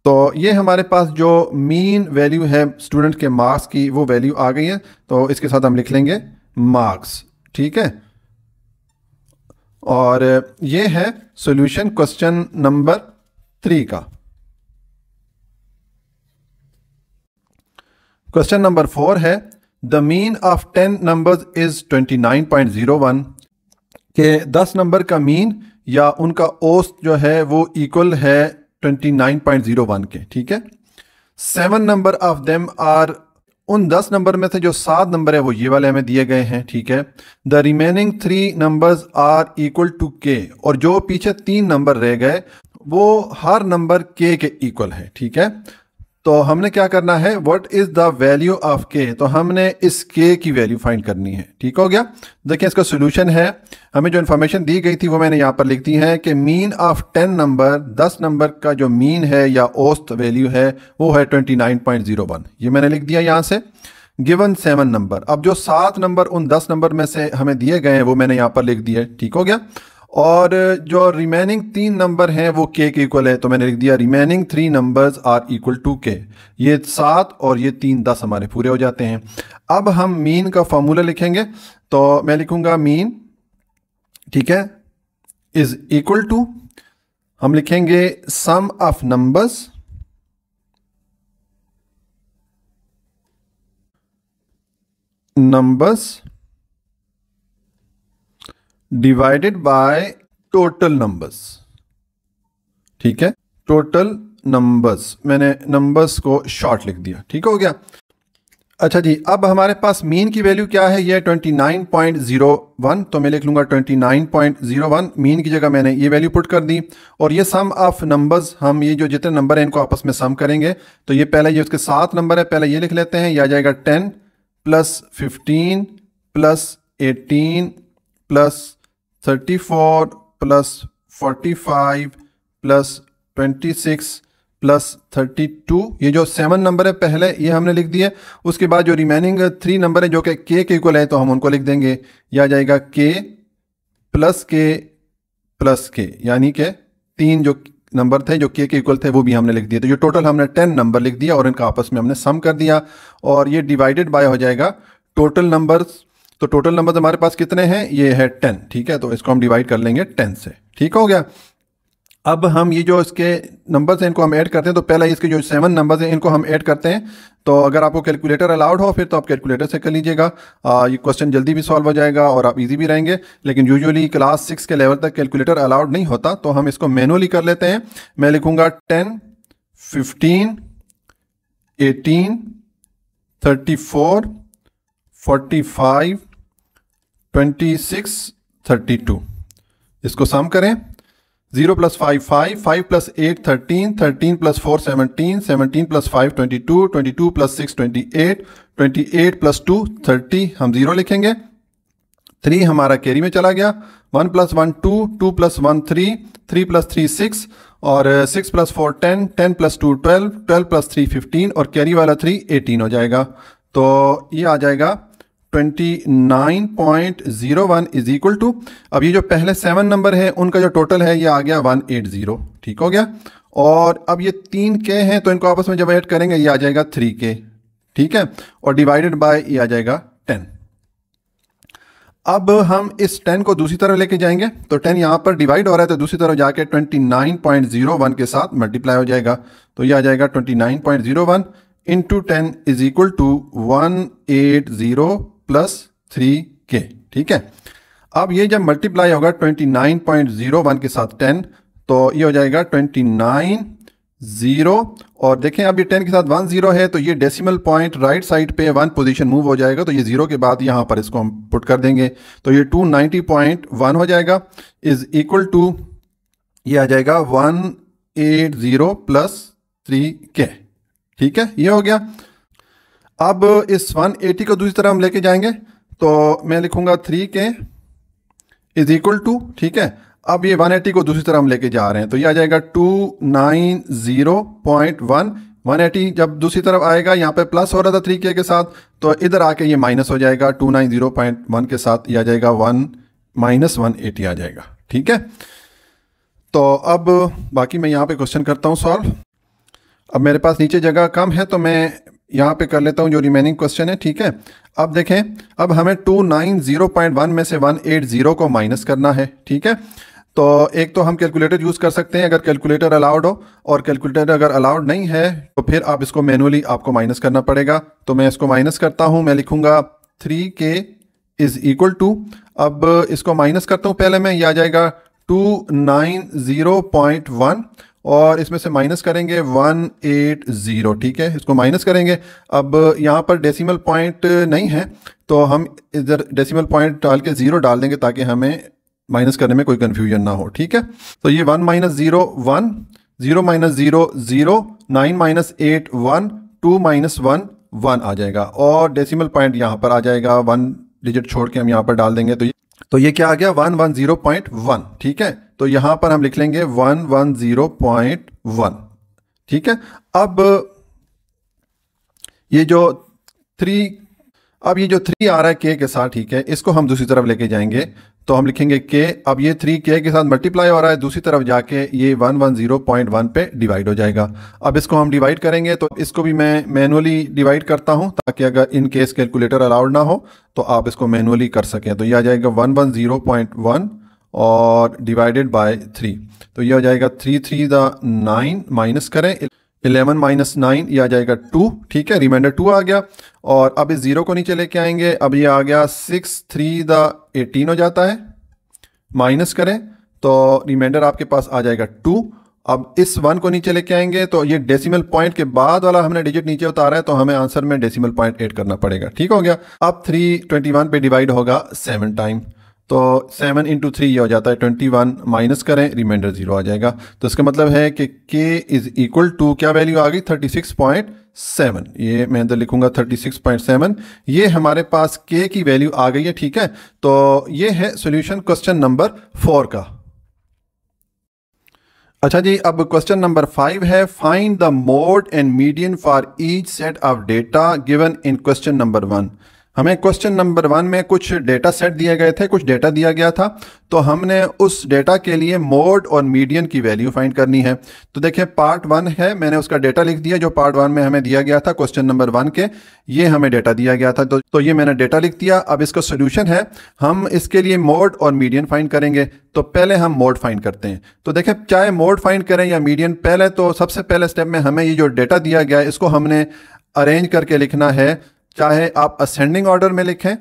तो ये हमारे पास जो मीन वैल्यू है स्टूडेंट के मार्क्स की वो वैल्यू आ गई है, तो इसके साथ हम लिख लेंगे मार्क्स। ठीक है, और ये है सॉल्यूशन क्वेश्चन नंबर 3 का। क्वेश्चन नंबर 4 है the mean of 10 numbers is 29.01, के 10 नंबर का मीन या उनका औसत जो है वो इक्वल है 29.01 के। ठीक है, 7 नंबर ऑफ देम आर, उन 10 नंबर में से जो 7 नंबर है वो ये वाले हमें दिए गए हैं। ठीक है, the remaining 3 numbers are equal to K, और जो पीछे 3 नंबर रह गए वो हर नंबर के इक्वल है। ठीक है, तो हमने क्या करना है, what is the value of के, तो हमने इस के की वैल्यू फाइंड करनी है। ठीक हो गया, देखिए इसका सोल्यूशन है, हमें जो इन्फॉर्मेशन दी गई थी वो मैंने यहाँ पर लिख दी है कि मीन ऑफ 10 नंबर, 10 नंबर का जो मीन है या औसत वैल्यू है वो है 29.01, ये मैंने लिख दिया यहाँ से। गिवन 7 नंबर, अब जो 7 नंबर उन 10 नंबर में से हमें दिए गए हैं वो मैंने यहाँ पर लिख दिए। ठीक हो गया, और जो रिमेनिंग 3 नंबर हैं वो के इक्वल है, तो मैंने लिख दिया remaining 3 numbers are equal to K. ये 7 और ये 3 10 हमारे पूरे हो जाते हैं। अब हम मीन का फॉर्मूला लिखेंगे, तो मैं लिखूंगा मीन, ठीक है, इज इक्वल टू, हम लिखेंगे sum of numbers divided by total numbers. ठीक है, टोटल नंबर्स, मैंने नंबर्स को शॉर्ट लिख दिया। ठीक हो गया, अच्छा जी, अब हमारे पास मीन की वैल्यू क्या है, ये 29.01, तो मैं लिख लूँगा 29.01, मीन की जगह मैंने ये वैल्यू पुट कर दी। और ये सम ऑफ नंबर्स, हम ये जो जितने नंबर हैं इनको आपस में सम करेंगे। तो ये पहले ये उसके 7 नंबर है, पहले ये लिख लेते हैं। ये आ जाएगा 10 plus 15 plus 18 plus 34 plus 45 plus 26 plus 32। ये जो 7 नंबर है पहले ये हमने लिख दिए। उसके बाद जो रिमेनिंग 3 नंबर है जो कि के इक्वल है, तो हम उनको लिख देंगे। यह आ जाएगा के प्लस के, यानी कि 3 जो नंबर थे जो के इक्वल थे वो भी हमने लिख दिए। तो जो टोटल हमने 10 नंबर लिख दिया और इनका आपस में हमने सम कर दिया। और ये डिवाइडेड बाय हो जाएगा टोटल नंबर्स। तो टोटल नंबर हमारे पास कितने हैं, ये है 10, ठीक है। तो इसको हम डिवाइड कर लेंगे 10 से, ठीक हो गया। अब हम ये जो इसके नंबर्स हैं इनको हम ऐड करते हैं। तो पहले इसके जो 7 नंबर्स हैं इनको हम ऐड करते हैं। तो अगर आपको कैलकुलेटर अलाउड हो फिर तो आप कैलकुलेटर से कर लीजिएगा। ये क्वेश्चन जल्दी भी सॉल्व हो जाएगा और आप इजी भी रहेंगे। लेकिन यूजुअली क्लास 6 के लेवल तक कैलकुलेटर अलाउड नहीं होता, तो हम इसको मैनुअली कर लेते हैं। मैं लिखूंगा 10 15 18 34 45 26 32। इसको सम करें। 0 plus 5 5, 5 plus 8 13, 13 plus 4 17, 17 plus 5 22, 22 plus 6 28, 28 plus 2 30। हम 0 लिखेंगे। 3 हमारा कैरी में चला गया। 1 प्लस 1 2, 2 प्लस 1 3, 3 प्लस 3 6 और 6 प्लस 4 10, 10 प्लस 2 12, 12 प्लस 3 15 और कैरी वाला 3 18 हो जाएगा। तो ये आ जाएगा 29.01 इज इक्वल टू, अब ये जो पहले 7 नंबर है उनका जो टोटल है ये आ गया 180, ठीक हो गया। और अब ये 3 के हैं तो इनको आपस में जब ऐड करेंगे ये आ जाएगा 3K, ठीक है। और डिवाइडेड बाय ये आ जाएगा 10। अब हम इस 10 को दूसरी तरफ लेके जाएंगे। तो 10 यहाँ पर डिवाइड हो रहा है तो दूसरी तरफ जाके 29.01 के साथ मल्टीप्लाई हो जाएगा। तो ये आ जाएगा 29.01 into 10 is equal to 180 plus 3K, ठीक है। अब ये जब मल्टीप्लाई होगा 29.01 के साथ 10, तो ये हो जाएगा 29 और देखें अब ये 10 के साथ 10 है तो ये डेसिमल पॉइंट राइट साइड पे 1 पोजीशन मूव हो जाएगा। तो ये 0 के बाद यहाँ पर इसको हम पुट कर देंगे। तो ये 290.1 हो जाएगा इज इक्वल टू, ये आ जाएगा 180 प्लस 3K, ठीक है। ये हो गया। अब इस 180 को दूसरी तरफ हम लेके जाएंगे। तो मैं लिखूंगा 3K इज इक्वल टू, ठीक है। अब ये 180 को दूसरी तरफ हम लेके जा रहे हैं तो ये आ जाएगा 290.1। 180 जब दूसरी तरफ आएगा, यहाँ पे प्लस हो रहा था 3K के साथ, तो इधर आके ये माइनस हो जाएगा 290.1 के साथ। ये आ जाएगा 180 आ जाएगा, ठीक है। तो अब बाकी मैं यहाँ पे क्वेश्चन करता हूँ सॉल्व। अब मेरे पास नीचे जगह कम है तो मैं यहाँ पे कर लेता हूँ जो रिमेनिंग क्वेश्चन है, ठीक है। अब देखें, अब हमें 290.1 में से 180 को माइनस करना है, ठीक है। तो एक तो हम कैलकुलेटर यूज़ कर सकते हैं अगर कैलकुलेटर अलाउड हो, और कैलकुलेटर अगर अलाउड नहीं है तो फिर आप इसको मैनुअली आपको माइनस करना पड़ेगा। तो मैं इसको माइनस करता हूँ। मैं लिखूँगा 3K इज़ इक्वल टू, अब इसको माइनस करता हूँ पहले मैं, ये आ जाएगा 290.1 और इसमें से माइनस करेंगे 180, ठीक है। इसको माइनस करेंगे। अब यहाँ पर डेसिमल पॉइंट नहीं है तो हम इधर डेसिमल पॉइंट डाल के 0 डाल देंगे ताकि हमें माइनस करने में कोई कंफ्यूजन ना हो, ठीक है। तो ये 1 माइनस 0 1, 0 माइनस 0 0, 9 माइनस 8 1, 2 माइनस 1 1 आ जाएगा। और डेसिमल पॉइंट यहाँ पर आ जाएगा, 1 डिजिट छोड़ के हम यहाँ पर डाल देंगे तो ये क्या आ गया 110.1, ठीक है। तो यहाँ पर हम लिख लेंगे 110.1, ठीक है। अब ये जो 3 आ रहा है K के साथ, ठीक है, इसको हम दूसरी तरफ लेके जाएंगे तो हम लिखेंगे K। अब ये 3K के साथ मल्टीप्लाई हो रहा है, दूसरी तरफ जाके ये 110.1 पे डिवाइड हो जाएगा। अब इसको हम डिवाइड करेंगे तो इसको भी मैं मैनुअली डिवाइड करता हूँ ताकि अगर इन केस कैलकुलेटर अलाउड ना हो तो आप इसको मैनुअली कर सकें। तो ये आ जाएगा 110.1 और डिवाइडेड बाय 3, तो ये हो जाएगा 3 3 9, माइनस करें 11 माइनस 9, ये आ जाएगा 2, ठीक है। रिमाइंडर 2 आ गया। और अब इस 0 को नीचे लेके आएंगे। अब ये आ गया 6 3 18 हो जाता है, माइनस करें तो रिमाइंडर आपके पास आ जाएगा 2 अब इस 1 को नीचे लेके आएंगे तो ये डेसिमल पॉइंट के बाद वाला हमने डिजिट नीचे उतारा है, तो हमें आंसर में डेसिमल पॉइंट ऐड करना पड़ेगा। ठीक हो गया। अब 321 पे डिवाइड होगा 7 टाइम, तो 7 इंटू 3 ये हो जाता है 21, माइनस करें रिमाइंडर 0 आ जाएगा। तो इसका मतलब है कि k इज इक्वल टू क्या वैल्यू आ गई 36.7। ये मैं इधर लिखूंगा 36.7। ये हमारे पास k की वैल्यू आ गई है। ठीक है, तो ये है सॉल्यूशन क्वेश्चन नंबर 4 का। अच्छा जी, अब क्वेश्चन नंबर 5 है, find the mode and median for each set of data given in question number 1। हमें क्वेश्चन नंबर 1 में कुछ डेटा सेट दिए गए थे, कुछ डेटा दिया गया था, तो हमने उस डेटा के लिए मोड और मीडियन की वैल्यू फाइंड करनी है। तो देखिए पार्ट 1 है, मैंने उसका डेटा लिख दिया जो पार्ट 1 में हमें दिया गया था क्वेश्चन नंबर 1 के, ये हमें डेटा दिया गया था, तो ये मैंने डेटा लिख दिया। अब इसका सोल्यूशन है, हम इसके लिए मोड और मीडियन फाइंड करेंगे। तो पहले हम मोड फाइंड करते हैं। तो देखें, चाहे मोड फाइंड करें या मीडियन, पहले तो सबसे पहले स्टेप में हमें ये जो डेटा दिया गया है इसको हमने अरेंज करके लिखना है। चाहे आप असेंडिंग ऑर्डर में लिखें,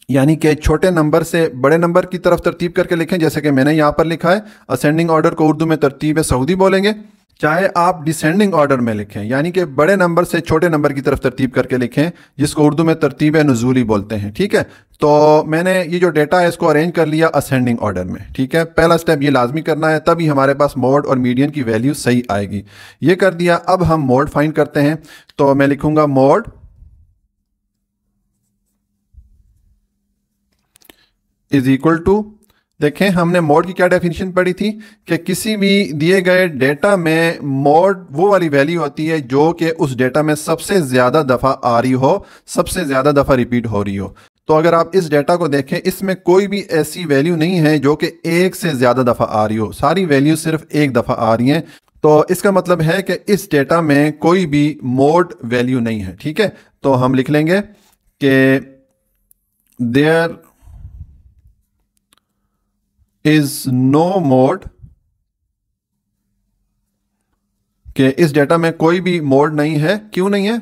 यानी कि छोटे नंबर से बड़े नंबर की तरफ तरतीब करके लिखें, जैसे कि मैंने यहाँ पर लिखा है। असेंडिंग ऑर्डर को उर्दू में तरतीब सऊदी बोलेंगे। चाहे आप डिसेंडिंग ऑर्डर में लिखें, यानी कि बड़े नंबर से छोटे नंबर की तरफ तरतीब करके लिखें, जिसको उर्दू में तरतीब नुज़ूली बोलते हैं। ठीक है, तो मैंने ये जो डेटा है इसको अरेंज कर लिया असेंडिंग ऑर्डर में। ठीक है, पहला स्टेप ये लाजमी करना है, तभी हमारे पास मोड और मीडियन की वैल्यू सही आएगी। ये कर दिया। अब हम मोड फाइंड करते हैं, तो मैं लिखूंगा मोड इज इक्वल टू, देखें हमने मोड की क्या डेफिनेशन पढ़ी थी कि किसी भी दिए गए डेटा में मोड वो वाली वैल्यू होती है जो कि उस डेटा में सबसे ज़्यादा दफ़ा आ रही हो, सबसे ज़्यादा दफ़ा रिपीट हो रही हो। तो अगर आप इस डेटा को देखें, इसमें कोई भी ऐसी वैल्यू नहीं है जो कि एक से ज़्यादा दफ़ा आ रही हो, सारी वैल्यू सिर्फ एक दफ़ा आ रही हैं। तो इसका मतलब है कि इस डेटा में कोई भी मोड वैल्यू नहीं है। ठीक है, तो हम लिख लेंगे कि देयर इज नो मोड, कि इस डेटा में कोई भी मोड नहीं है। क्यों नहीं है?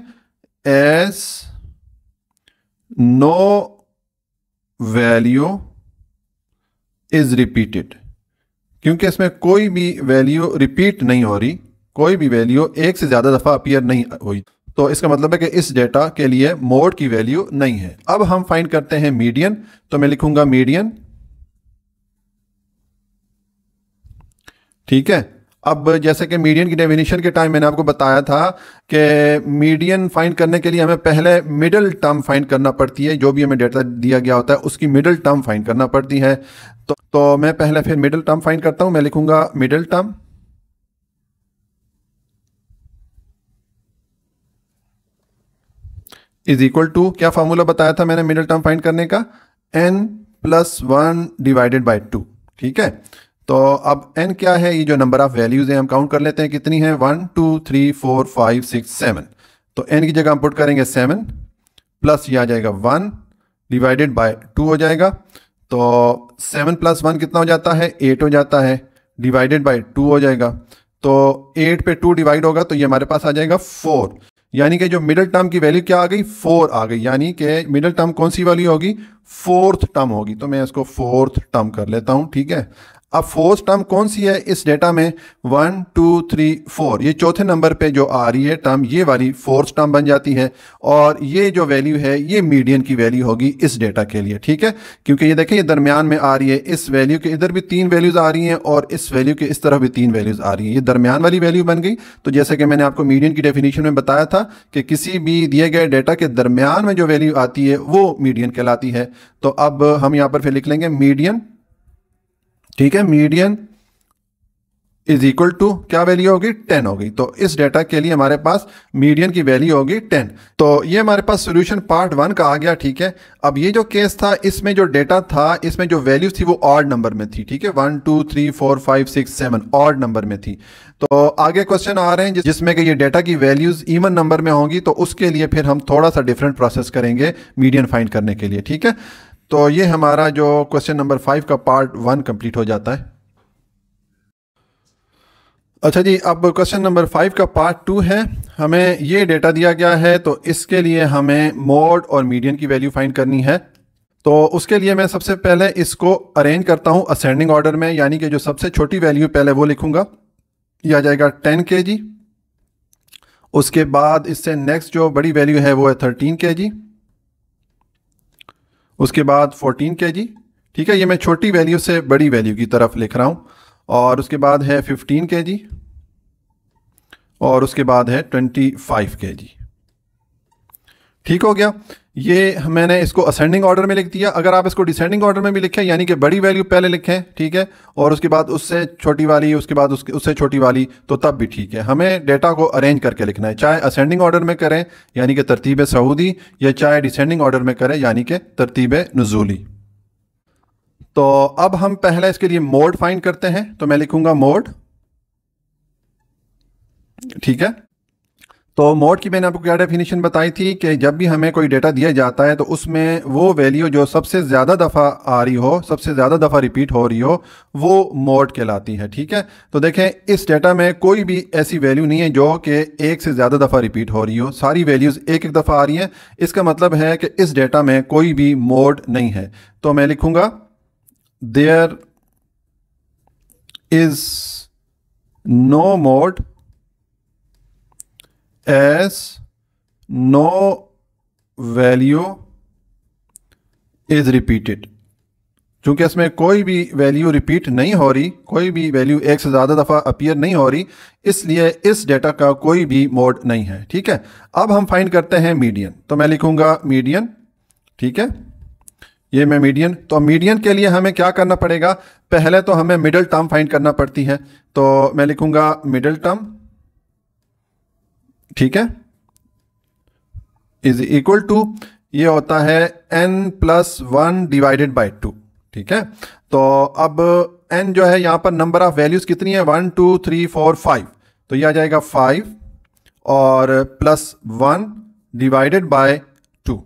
As no value is repeated, क्योंकि इसमें कोई भी वैल्यू रिपीट नहीं हो रही, कोई भी वैल्यू एक से ज्यादा दफा अपीयर नहीं हुई। तो इसका मतलब है कि इस डेटा के लिए मोड की वैल्यू नहीं है। अब हम फाइंड करते हैं मीडियन, तो मैं लिखूंगा मीडियन। ठीक है, अब जैसे कि मीडियन की डेफिनेशन के टाइम मैंने आपको बताया था कि मीडियन फाइंड करने के लिए हमें पहले मिडिल टर्म फाइंड करना पड़ती है। जो भी हमें डेटा दिया गया होता है उसकी मिडिल टर्म फाइंड करना पड़ती है। तो मैं पहले फिर मिडिल टर्म फाइंड करता हूं। मैं लिखूंगा middle term is equal to, क्या फार्मूला बताया था मैंने मिडिल टर्म फाइंड करने का, n+1 डिवाइडेड बाई 2। ठीक है, तो अब n क्या है? ये जो नंबर ऑफ वैल्यूज हैं हम काउंट कर लेते हैं कितनी है, 1 2 3 4 5 6 7। तो n की जगह हम पुट करेंगे 7, प्लस ये आ जाएगा 1 डिवाइडेड बाय 2 हो जाएगा। तो 7 + 1 कितना हो जाता है? 8 हो जाता है, डिवाइडेड बाय 2 हो जाएगा। तो 8 पे 2 डिवाइड होगा तो ये हमारे पास आ जाएगा 4, यानी कि जो मिडिल टर्म की वैल्यू क्या आ गई? 4 आ गई, यानी कि मिडिल टर्म कौन सी वाली होगी? 4th टर्म होगी। तो मैं इसको 4th टर्म कर लेता हूं। ठीक है, अब 4th टर्म कौन सी है इस डेटा में? 1 2 3 4, ये चौथे नंबर पे जो आ रही है टर्म, ये वाली 4th टर्म बन जाती है। और ये जो वैल्यू है ये मीडियन की वैल्यू होगी इस डेटा के लिए। ठीक है, क्योंकि ये देखें ये दरमियान में आ रही है, इस वैल्यू के इधर भी 3 वैल्यूज आ रही हैं और इस वैल्यू के इस तरफ भी 3 वैल्यूज आ रही हैं, ये दरमियान वाली वैल्यू बन गई। तो जैसे कि मैंने आपको मीडियन की डेफिनेशन में बताया था कि किसी भी दिए गए डेटा के दरमियान में जो वैल्यू आती है वो मीडियन कहलाती है। तो अब हम यहां पर फिर लिख लेंगे मीडियन। ठीक है, मीडियन इज इक्वल टू क्या वैल्यू होगी? 10 होगी। तो इस डेटा के लिए हमारे पास मीडियन की वैल्यू होगी 10। तो ये हमारे पास सॉल्यूशन पार्ट 1 का आ गया। ठीक है, अब ये जो केस था इसमें जो डेटा था इसमें जो वैल्यूज थी वो ऑड नंबर में थी। ठीक है, 1 2 3 4 5 6 7 ऑड नंबर में थी। तो आगे क्वेश्चन आ रहे हैं जिसमें कि ये डेटा की वैल्यूज इवन नंबर में होंगी, तो उसके लिए फिर हम थोड़ा सा डिफरेंट प्रोसेस करेंगे मीडियन फाइंड करने के लिए। ठीक है, तो ये हमारा जो क्वेश्चन नंबर 5 का पार्ट 1 कंप्लीट हो जाता है। अच्छा जी, अब क्वेश्चन नंबर 5 का पार्ट 2 है। हमें ये डेटा दिया गया है, तो इसके लिए हमें मोड और मीडियन की वैल्यू फाइंड करनी है। तो उसके लिए मैं सबसे पहले इसको अरेंज करता हूँ असेंडिंग ऑर्डर में, यानी कि जो सबसे छोटी वैल्यू पहले वो लिखूंगा। ये आ जाएगा 10 kg। उसके बाद इससे नेक्स्ट जो बड़ी वैल्यू है वो है 13 kg। उसके बाद 14 kg। ठीक है, ये मैं छोटी वैल्यू से बड़ी वैल्यू की तरफ लिख रहा हूँ। और उसके बाद है 15 kg। और उसके बाद है 25 kg। ठीक हो गया। ये मैंने इसको असेंडिंग ऑर्डर में लिख दिया। अगर आप इसको डिसेंडिंग ऑर्डर में भी लिखें, यानी कि बड़ी वैल्यू पहले लिखें, ठीक है, और उसके बाद उससे छोटी वाली, उसके बाद उससे छोटी वाली, तो तब भी ठीक है। हमें डेटा को अरेंज करके लिखना है, चाहे असेंडिंग ऑर्डर में करें यानी कि तरतीब सऊदी, या चाहे डिसेंडिंग ऑर्डर में करें यानी कि तरतीब नुज़ूली। तो अब हम पहले इसके लिए मोड फाइंड करते हैं। तो मैं लिखूंगा मोड। ठीक है, तो मोड की मैंने आपको क्या डेफिनेशन बताई थी कि जब भी हमें कोई डेटा दिया जाता है तो उसमें वो वैल्यू जो सबसे ज़्यादा दफ़ा आ रही हो, सबसे ज़्यादा दफ़ा रिपीट हो रही हो, वो मोड कहलाती है। ठीक है, तो देखें इस डेटा में कोई भी ऐसी वैल्यू नहीं है जो कि एक से ज़्यादा दफ़ा रिपीट हो रही हो, सारी वैल्यूज़ एक एक दफ़ा आ रही हैं। इसका मतलब है कि इस डेटा में कोई भी मोड नहीं है। तो मैं लिखूँगा there is no mode as no value is repeated। चूंकि इसमें कोई भी वैल्यू रिपीट नहीं हो रही, कोई भी वैल्यू एक से ज़्यादा दफ़ा अपीयर नहीं हो रही, इसलिए इस डेटा का कोई भी मोड नहीं है। ठीक है, अब हम फाइंड करते हैं मीडियन। तो मैं लिखूंगा मीडियन। ठीक है, ये मैं मीडियन। तो मीडियन के लिए हमें क्या करना पड़ेगा, पहले तो हमें मिडल टर्म फाइंड करना पड़ती है। तो मैं लिखूंगा मिडल टर्म। ठीक है, इज इक्वल टू, ये होता है n+1 डिवाइडेड बाई 2। ठीक है, तो अब n जो है यहाँ पर नंबर ऑफ वैल्यूज कितनी है, 1 2 3 4 5, तो ये आ जाएगा 5 और +1 डिवाइडेड बाय 2,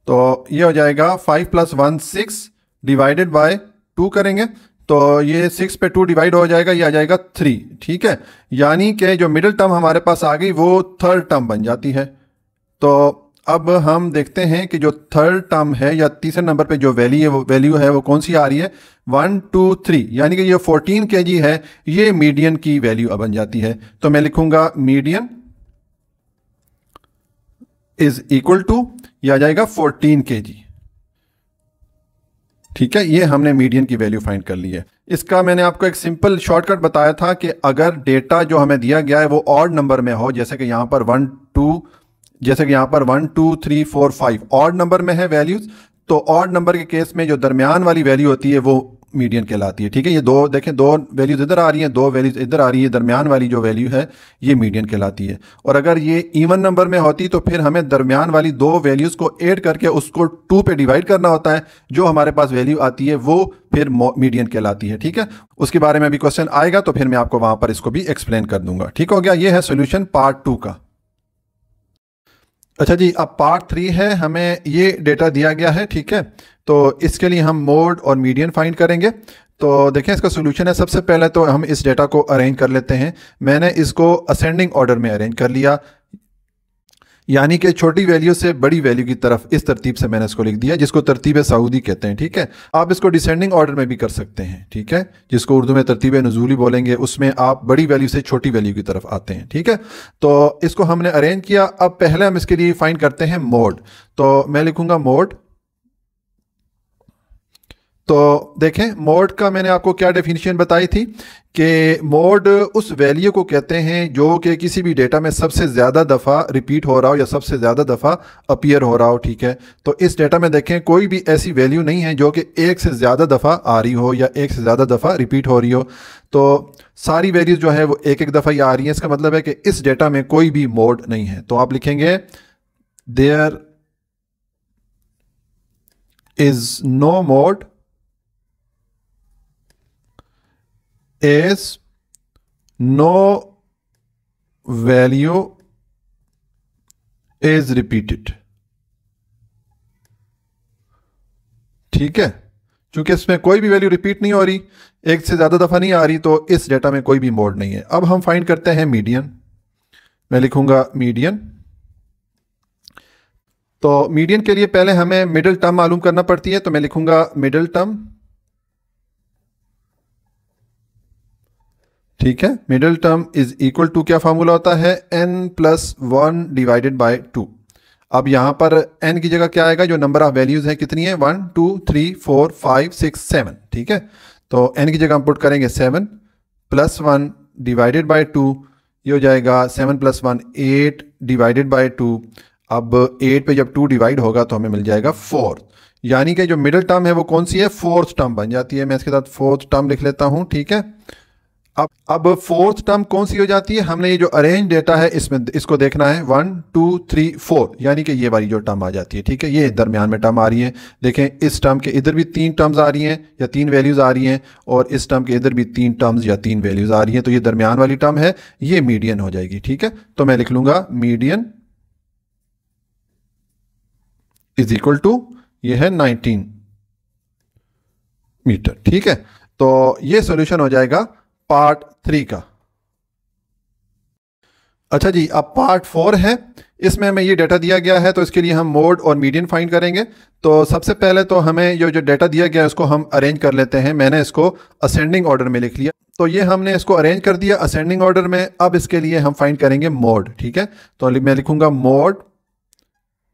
तो ये हो जाएगा 5 + 1 6 डिवाइडेड बाय 2 करेंगे तो ये 6 पे 2 डिवाइड हो जाएगा, ये आ जाएगा 3। ठीक है, यानी कि जो मिडिल टर्म हमारे पास आ गई वो थर्ड टर्म बन जाती है। तो अब हम देखते हैं कि जो थर्ड टर्म है या तीसरे नंबर पे जो वैल्यू है वो कौन सी आ रही है, 1 2 3, यानी कि ये 14 kg है, ये मीडियन की वैल्यू बन जाती है। तो मैं लिखूंगा मीडियन इज इक्वल टू, ये आ जाएगा 14 kg। ठीक है, ये हमने मीडियन की वैल्यू फाइंड कर ली है। इसका मैंने आपको एक सिंपल शॉर्टकट बताया था कि अगर डेटा जो हमें दिया गया है वो ऑड नंबर में हो, जैसे कि यहाँ पर 1 2 3 4 5 ऑड नंबर में है वैल्यूज, तो ऑड नंबर के केस में जो दरमियान वाली वैल्यू होती है वो मीडियन कहलाती है। ठीक है, ये दो देखें, दो वैल्यूज इधर आ रही हैं, दो वैल्यूज इधर आ रही है, दरमियान वाली जो वैल्यू है ये मीडियन कहलाती है। और अगर ये इवन नंबर में होती तो फिर हमें दरमियान वाली दो वैल्यूज को ऐड करके उसको 2 पे डिवाइड करना होता है, जो हमारे पास वैल्यू आती है वो फिर मीडियन कहलाती है। ठीक है, उसके बारे में भी क्वेश्चन आएगा तो फिर मैं आपको वहां पर इसको भी एक्सप्लेन कर दूंगा। ठीक हो गया, ये है सोल्यूशन पार्ट 2 का। अच्छा जी, अब पार्ट 3 है, हमें ये डेटा दिया गया है। ठीक है, तो इसके लिए हम मोड और मीडियन फाइंड करेंगे। तो देखें इसका सोल्यूशन है, सबसे पहले तो हम इस डेटा को अरेंज कर लेते हैं। मैंने इसको असेंडिंग ऑर्डर में अरेंज कर लिया, यानी कि छोटी वैल्यू से बड़ी वैल्यू की तरफ, इस तरतीब से मैंने इसको लिख दिया, जिसको तरतीब सऊदी कहते हैं। ठीक है, आप इसको डिसेंडिंग ऑर्डर में भी कर सकते हैं। ठीक है, जिसको उर्दू में तरतीब नुज़ूली बोलेंगे, उसमें आप बड़ी वैल्यू से छोटी वैल्यू की तरफ आते हैं। ठीक है, तो इसको हमने अरेंज किया। अब पहले हम इसके लिए फाइंड करते हैं मोड। तो मैं लिखूंगा मोड। तो देखें, मोड का मैंने आपको क्या डेफिनेशन बताई थी कि मोड उस वैल्यू को कहते हैं जो कि किसी भी डेटा में सबसे ज़्यादा दफ़ा रिपीट हो रहा हो या सबसे ज़्यादा दफ़ा अपीयर हो रहा हो। ठीक है, तो इस डेटा में देखें कोई भी ऐसी वैल्यू नहीं है जो कि एक से ज़्यादा दफ़ा आ रही हो या एक से ज़्यादा दफ़ा रिपीट हो रही हो। तो सारी वैल्यूज़ जो है वो एक एक दफ़ा ही आ रही हैं। इसका मतलब है कि इस डेटा में कोई भी मोड नहीं है। तो आप लिखेंगे there is no mode is no value is repeated। ठीक है, क्योंकि इसमें कोई भी वैल्यू रिपीट नहीं हो रही, एक से ज्यादा दफा नहीं आ रही, तो इस डेटा में कोई भी मोड नहीं है। अब हम फाइंड करते हैं मीडियन। मैं लिखूंगा मीडियन। तो मीडियन के लिए पहले हमें मिडिल टर्म मालूम करना पड़ती है, तो मैं लिखूंगा मिडिल टर्म। ठीक है। Middle term is equal to क्या फार्मूला होता है, n+1 डिवाइडेड बाय 2। अब यहाँ पर n की जगह क्या आएगा, जो नंबर ऑफ वैल्यूज है कितनी है, 1 2 3 4 5 6 7। ठीक है, तो n की जगह हम पुट करेंगे 7 +1 डिवाइडेड बाय 2, ये हो जाएगा 7 + 1 8 डिवाइडेड बाय 2। अब 8 पे जब 2 डिवाइड होगा तो हमें मिल जाएगा 4, यानी कि जो मिडिल टर्म है वो कौन सी है, फोर्थ टर्म बन जाती है। मैं इसके साथ फोर्थ टर्म लिख लेता हूँ। ठीक है, अब फोर्थ टर्म कौन सी हो जाती है, हमने ये जो अरेंज डेटा है इसमें इसको देखना है 1 2 3 4, यानी कि ये वाली जो टर्म आ जाती है। ठीक है, ये दरमियान में टर्म आ रही है। देखें, इस टर्म के इधर भी 3 टर्म्स आ रही हैं या 3 वैल्यूज आ रही हैं, और इस टर्म के इधर भी 3 टर्म्स या 3 वैल्यूज आ रही हैं, तो ये दरमियान वाली टर्म है, ये मीडियन हो जाएगी। ठीक है, तो मैं लिख लूंगा मीडियन इज इक्वल टू, ये है 19 मीटर। ठीक है, तो ये सॉल्यूशन हो जाएगा पार्ट 3 का। अच्छा जी, अब पार्ट 4 है, इसमें हमें ये डाटा दिया गया है, तो इसके लिए हम मोड और मीडियन फाइंड करेंगे। तो सबसे पहले तो हमें ये जो डाटा दिया गया है उसको हम अरेंज कर लेते हैं। मैंने इसको असेंडिंग ऑर्डर में लिख लिया, तो ये हमने इसको अरेंज कर दिया असेंडिंग ऑर्डर में। अब इसके लिए हम फाइंड करेंगे मोड। ठीक है, तो मैं लिखूंगा मोड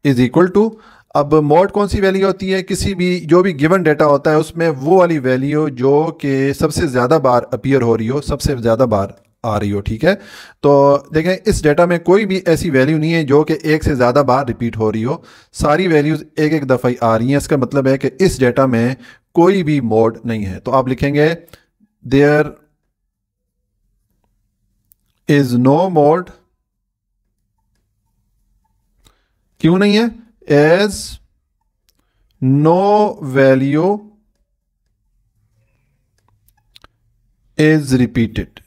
इज इक्वल टू, अब मोड कौन सी वैल्यू होती है, किसी भी जो भी गिवन डेटा होता है उसमें वो वाली वैल्यू जो कि सबसे ज़्यादा बार अपीयर हो रही हो, सबसे ज़्यादा बार आ रही हो। ठीक है, तो देखें इस डेटा में कोई भी ऐसी वैल्यू नहीं है जो कि एक से ज़्यादा बार रिपीट हो रही हो, सारी वैल्यूज़ एक एक दफ़ा ही आ रही हैं। इसका मतलब है कि इस डेटा में कोई भी मोड नहीं है। तो आप लिखेंगे देयर इज़ नो मोड, क्यों नहीं है, as no value is repeated,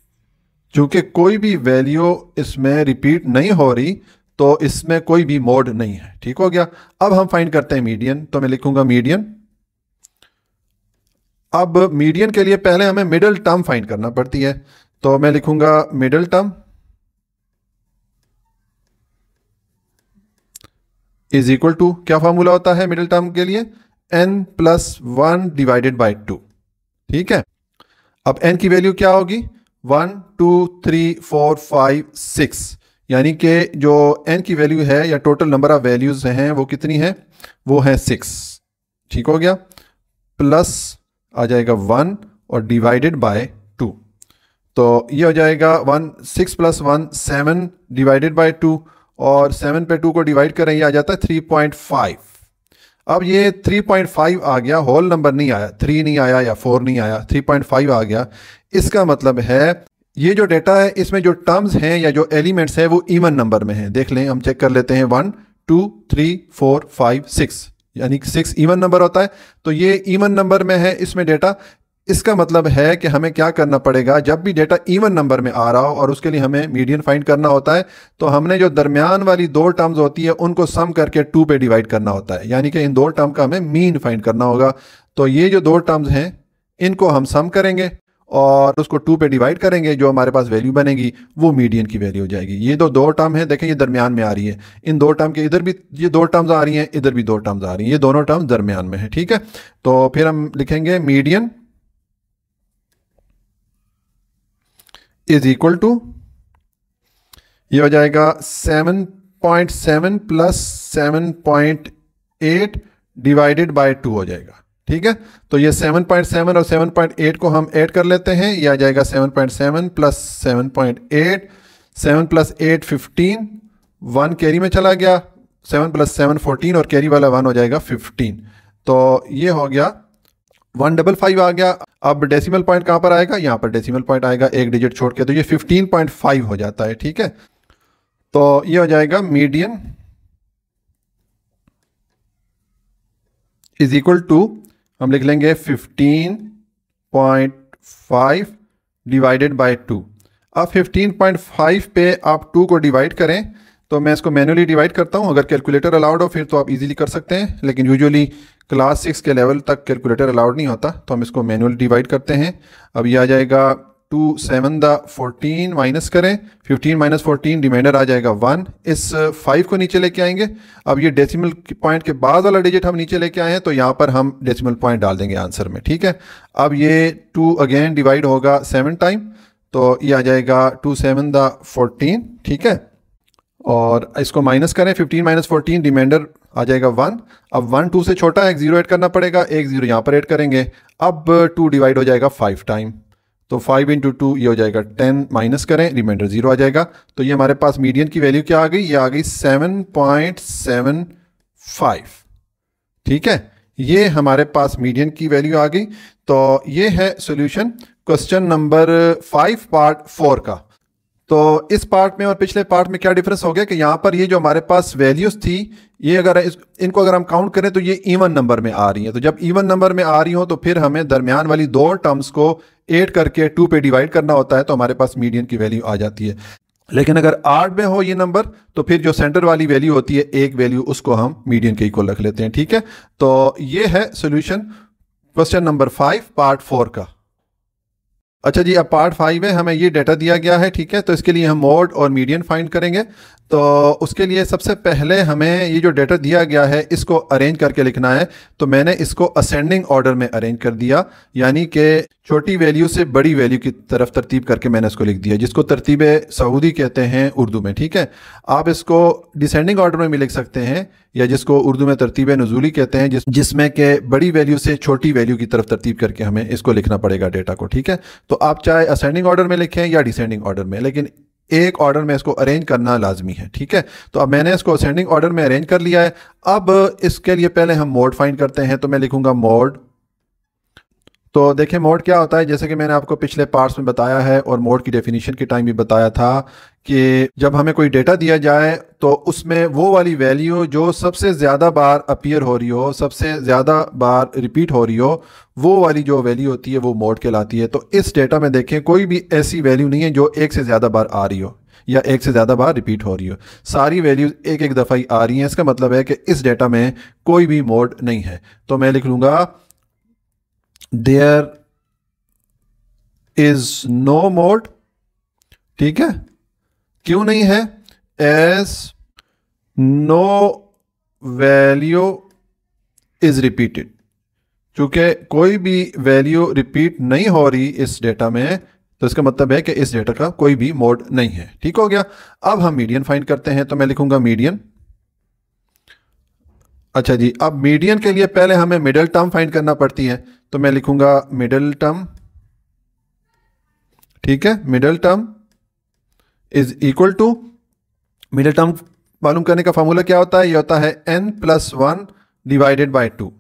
चूंकि कोई भी वैल्यू इसमें रिपीट नहीं हो रही तो इसमें कोई भी मोड नहीं है। ठीक हो गया। अब हम फाइंड करते हैं मीडियन, तो मैं लिखूंगा मीडियन। अब मीडियन के लिए पहले हमें मिडिल टर्म फाइंड करना पड़ती है, तो मैं लिखूंगा middle term is equal to, क्या फॉर्मूला होता है मिडिल टर्म के लिए, n+1 डिवाइडेड बाय 2। ठीक है, अब n की वैल्यू क्या होगी, 1 2 3 4 5 6, यानी कि जो n की वैल्यू है या टोटल नंबर ऑफ वैल्यूज हैं वो कितनी है, वो है 6। ठीक हो गया, प्लस आ जाएगा 1 और डिवाइडेड बाय 2, तो ये हो जाएगा 6 + 1 7 डिवाइडेड बाय 2, और 7 पे 2 को डिवाइड करें ये आ जाता है 3.5। अब ये 3.5 आ गया, होल नंबर नहीं आया, 3 नहीं आया या 4 नहीं आया, 3.5 आ गया। इसका मतलब है ये जो डेटा है इसमें जो टर्म्स हैं या जो एलिमेंट्स हैं वो इवन नंबर में हैं। देख लें, हम चेक कर लेते हैं 1 2 3 4 5 6, यानी कि 6 इवन नंबर होता है, तो ये इवन नंबर में है इसमें डेटा। इसका मतलब है कि हमें क्या करना पड़ेगा, जब भी डेटा इवन नंबर में आ रहा हो और उसके लिए हमें मीडियन फाइंड करना होता है, तो हमने जो दरमियान वाली 2 टर्म्स होती है उनको सम करके 2 पे डिवाइड करना होता है, यानी कि इन 2 टर्म का हमें मीन फाइंड करना होगा। तो ये जो 2 टर्म्स हैं इनको हम सम करेंगे और उसको 2 पे डिवाइड करेंगे, जो हमारे पास वैल्यू बनेगी वो मीडियन की वैल्यू हो जाएगी। ये 2 टर्म है, देखें ये दरमियान में आ रही है, इन 2 टर्म के इधर भी ये 2 टर्म्स आ रही हैं, इधर भी 2 टर्म्स आ रही हैं, ये दोनों टर्म्स दरमियान में है। ठीक है, तो फिर हम लिखेंगे मीडियन इज इक्वल टू, ये हो जाएगा 7.7 + 7.8 डिवाइडेड बाय 2 हो जाएगा। ठीक है, तो ये 7.7 और 7.8 को हम ऐड कर लेते हैं, ये आ जाएगा 7.7 + 7.8, 7 + 8 15, 1 कैरी में चला गया, 7 + 7 14 और कैरी वाला 1 हो जाएगा 15, तो ये हो गया 155 आ गया। अब डेसिमल पॉइंट कहाँ पर आएगा, यहाँ पर डेसिमल पॉइंट आएगा एक डिजिट छोड़ के, तो ये 15.5 हो जाता है। ठीक है, तो ये हो जाएगा मीडियन इज इक्वल टू, हम लिख लेंगे 15.5 डिवाइडेड बाय 2। अब 15.5 पे आप 2 को डिवाइड करें, तो मैं इसको मैन्युअली डिवाइड करता हूं, अगर कैलकुलेटर अलाउड हो फिर तो आप इजीली कर सकते हैं, लेकिन यूजुअली क्लास 6 के लेवल तक कैलकुलेटर अलाउड नहीं होता, तो हम इसको मैन्युअली डिवाइड करते हैं। अब ये आ जाएगा 2 7 14, माइनस करें 15 - 14, रिमाइंडर आ जाएगा 1, इस 5 को नीचे लेके आएंगे। अब ये डेसिमल पॉइंट के बाद वाला डिजिट हम नीचे लेके आए हैं, तो यहाँ पर हम डेसिमल पॉइंट डाल देंगे आंसर में। ठीक है, अब ये 2 अगेन डिवाइड होगा 7 टाइम, तो ये आ जाएगा 2 7 14, ठीक है। और इसको माइनस करें, 15 माइनस 14, रिमाइंडर आ जाएगा 1। अब 1 2 से छोटा है, एक 0 ऐड करना पड़ेगा, एक 0 यहाँ पर ऐड करेंगे। अब 2 डिवाइड हो जाएगा 5 टाइम, तो 5 इंटू 2 ये हो जाएगा 10, माइनस करें, रिमाइंडर 0 आ जाएगा। तो ये हमारे पास मीडियन की वैल्यू क्या आ गई, ये आ गई 7.75, ठीक है। ये हमारे पास मीडियन की वैल्यू आ गई। तो ये है सॉल्यूशन क्वेश्चन नंबर 5 पार्ट 4 का। तो इस पार्ट में और पिछले पार्ट में क्या डिफरेंस हो गया कि यहाँ पर ये जो हमारे पास वैल्यूज थी, ये अगर इनको अगर हम काउंट करें तो ये इवन नंबर में आ रही हैं। तो जब इवन नंबर में आ रही हो तो फिर हमें दरमियान वाली दो टर्म्स को 8 करके 2 पे डिवाइड करना होता है, तो हमारे पास मीडियन की वैल्यू आ जाती है। लेकिन अगर 8 में हो ये नंबर तो फिर जो सेंटर वाली वैल्यू होती है एक वैल्यू, उसको हम मीडियन के इक्वल रख लेते हैं, ठीक है। तो ये है सॉल्यूशन क्वेश्चन नंबर 5 पार्ट 4 का। अच्छा जी, अब पार्ट 5 में हमें ये डाटा दिया गया है, ठीक है। तो इसके लिए हम मोड और मीडियन फाइंड करेंगे। तो उसके लिए सबसे पहले हमें ये जो डाटा दिया गया है इसको अरेंज करके लिखना है। तो मैंने इसको असेंडिंग ऑर्डर में अरेंज कर दिया, यानी कि छोटी वैल्यू से बड़ी वैल्यू की तरफ तरतीब करके मैंने इसको लिख दिया, जिसको तरतीब सऊदी कहते हैं उर्दू में, ठीक है। आप इसको डिसेंडिंग ऑर्डर में भी लिख सकते हैं, या जिसको उर्दू में तरतीब नुज़ूली कहते हैं, जिसमें कि बड़ी वैल्यू से छोटी वैल्यू की तरफ तरतीब करके हमें इसको लिखना पड़ेगा डेटा को, ठीक है। तो आप चाहे असेंडिंग ऑर्डर में लिखें या डिसेंडिंग ऑर्डर में, लेकिन एक ऑर्डर में इसको अरेंज करना लाजमी है, ठीक है। तो अब मैंने इसको असेंडिंग ऑर्डर में अरेंज कर लिया है। अब इसके लिए पहले हम मोड फाइंड करते हैं। तो मैं लिखूंगा मोड। तो देखें मोड क्या होता है, जैसे कि मैंने आपको पिछले पार्ट्स में बताया है और मोड की डेफिनेशन के टाइम भी बताया था कि जब हमें कोई डेटा दिया जाए तो उसमें वो वाली वैल्यू जो सबसे ज़्यादा बार अपीयर हो रही हो, सबसे ज़्यादा बार रिपीट हो रही हो, वो वाली जो वैल्यू होती है वो मोड कहलाती है। तो इस डेटा में देखें कोई भी ऐसी वैल्यू नहीं है जो एक से ज़्यादा बार आ रही हो या एक से ज़्यादा बार रिपीट हो रही हो, सारी वैल्यूज़ एक एक दफ़ा ही आ रही हैं। इसका मतलब है कि इस डेटा में कोई भी मोड नहीं है। तो मैं लिख लूँगा देयर इज नो मोड, ठीक है। क्यों नहीं है, as no value is repeated, चूंकि कोई भी वैल्यू रिपीट नहीं हो रही इस डेटा में, तो इसका मतलब है कि इस डेटा का कोई भी मोड नहीं है, ठीक हो गया। अब हम मीडियन फाइंड करते हैं। तो मैं लिखूंगा मीडियन। अच्छा जी, अब मीडियन के लिए पहले हमें मिडिल टर्म फाइंड करना पड़ती है। तो मैं लिखूंगा मिडिल टर्म, ठीक है। Middle term is equal to, middle term मालूम करने का फार्मूला क्या होता है, ये होता है n+1 डिवाइडेड बाय 2।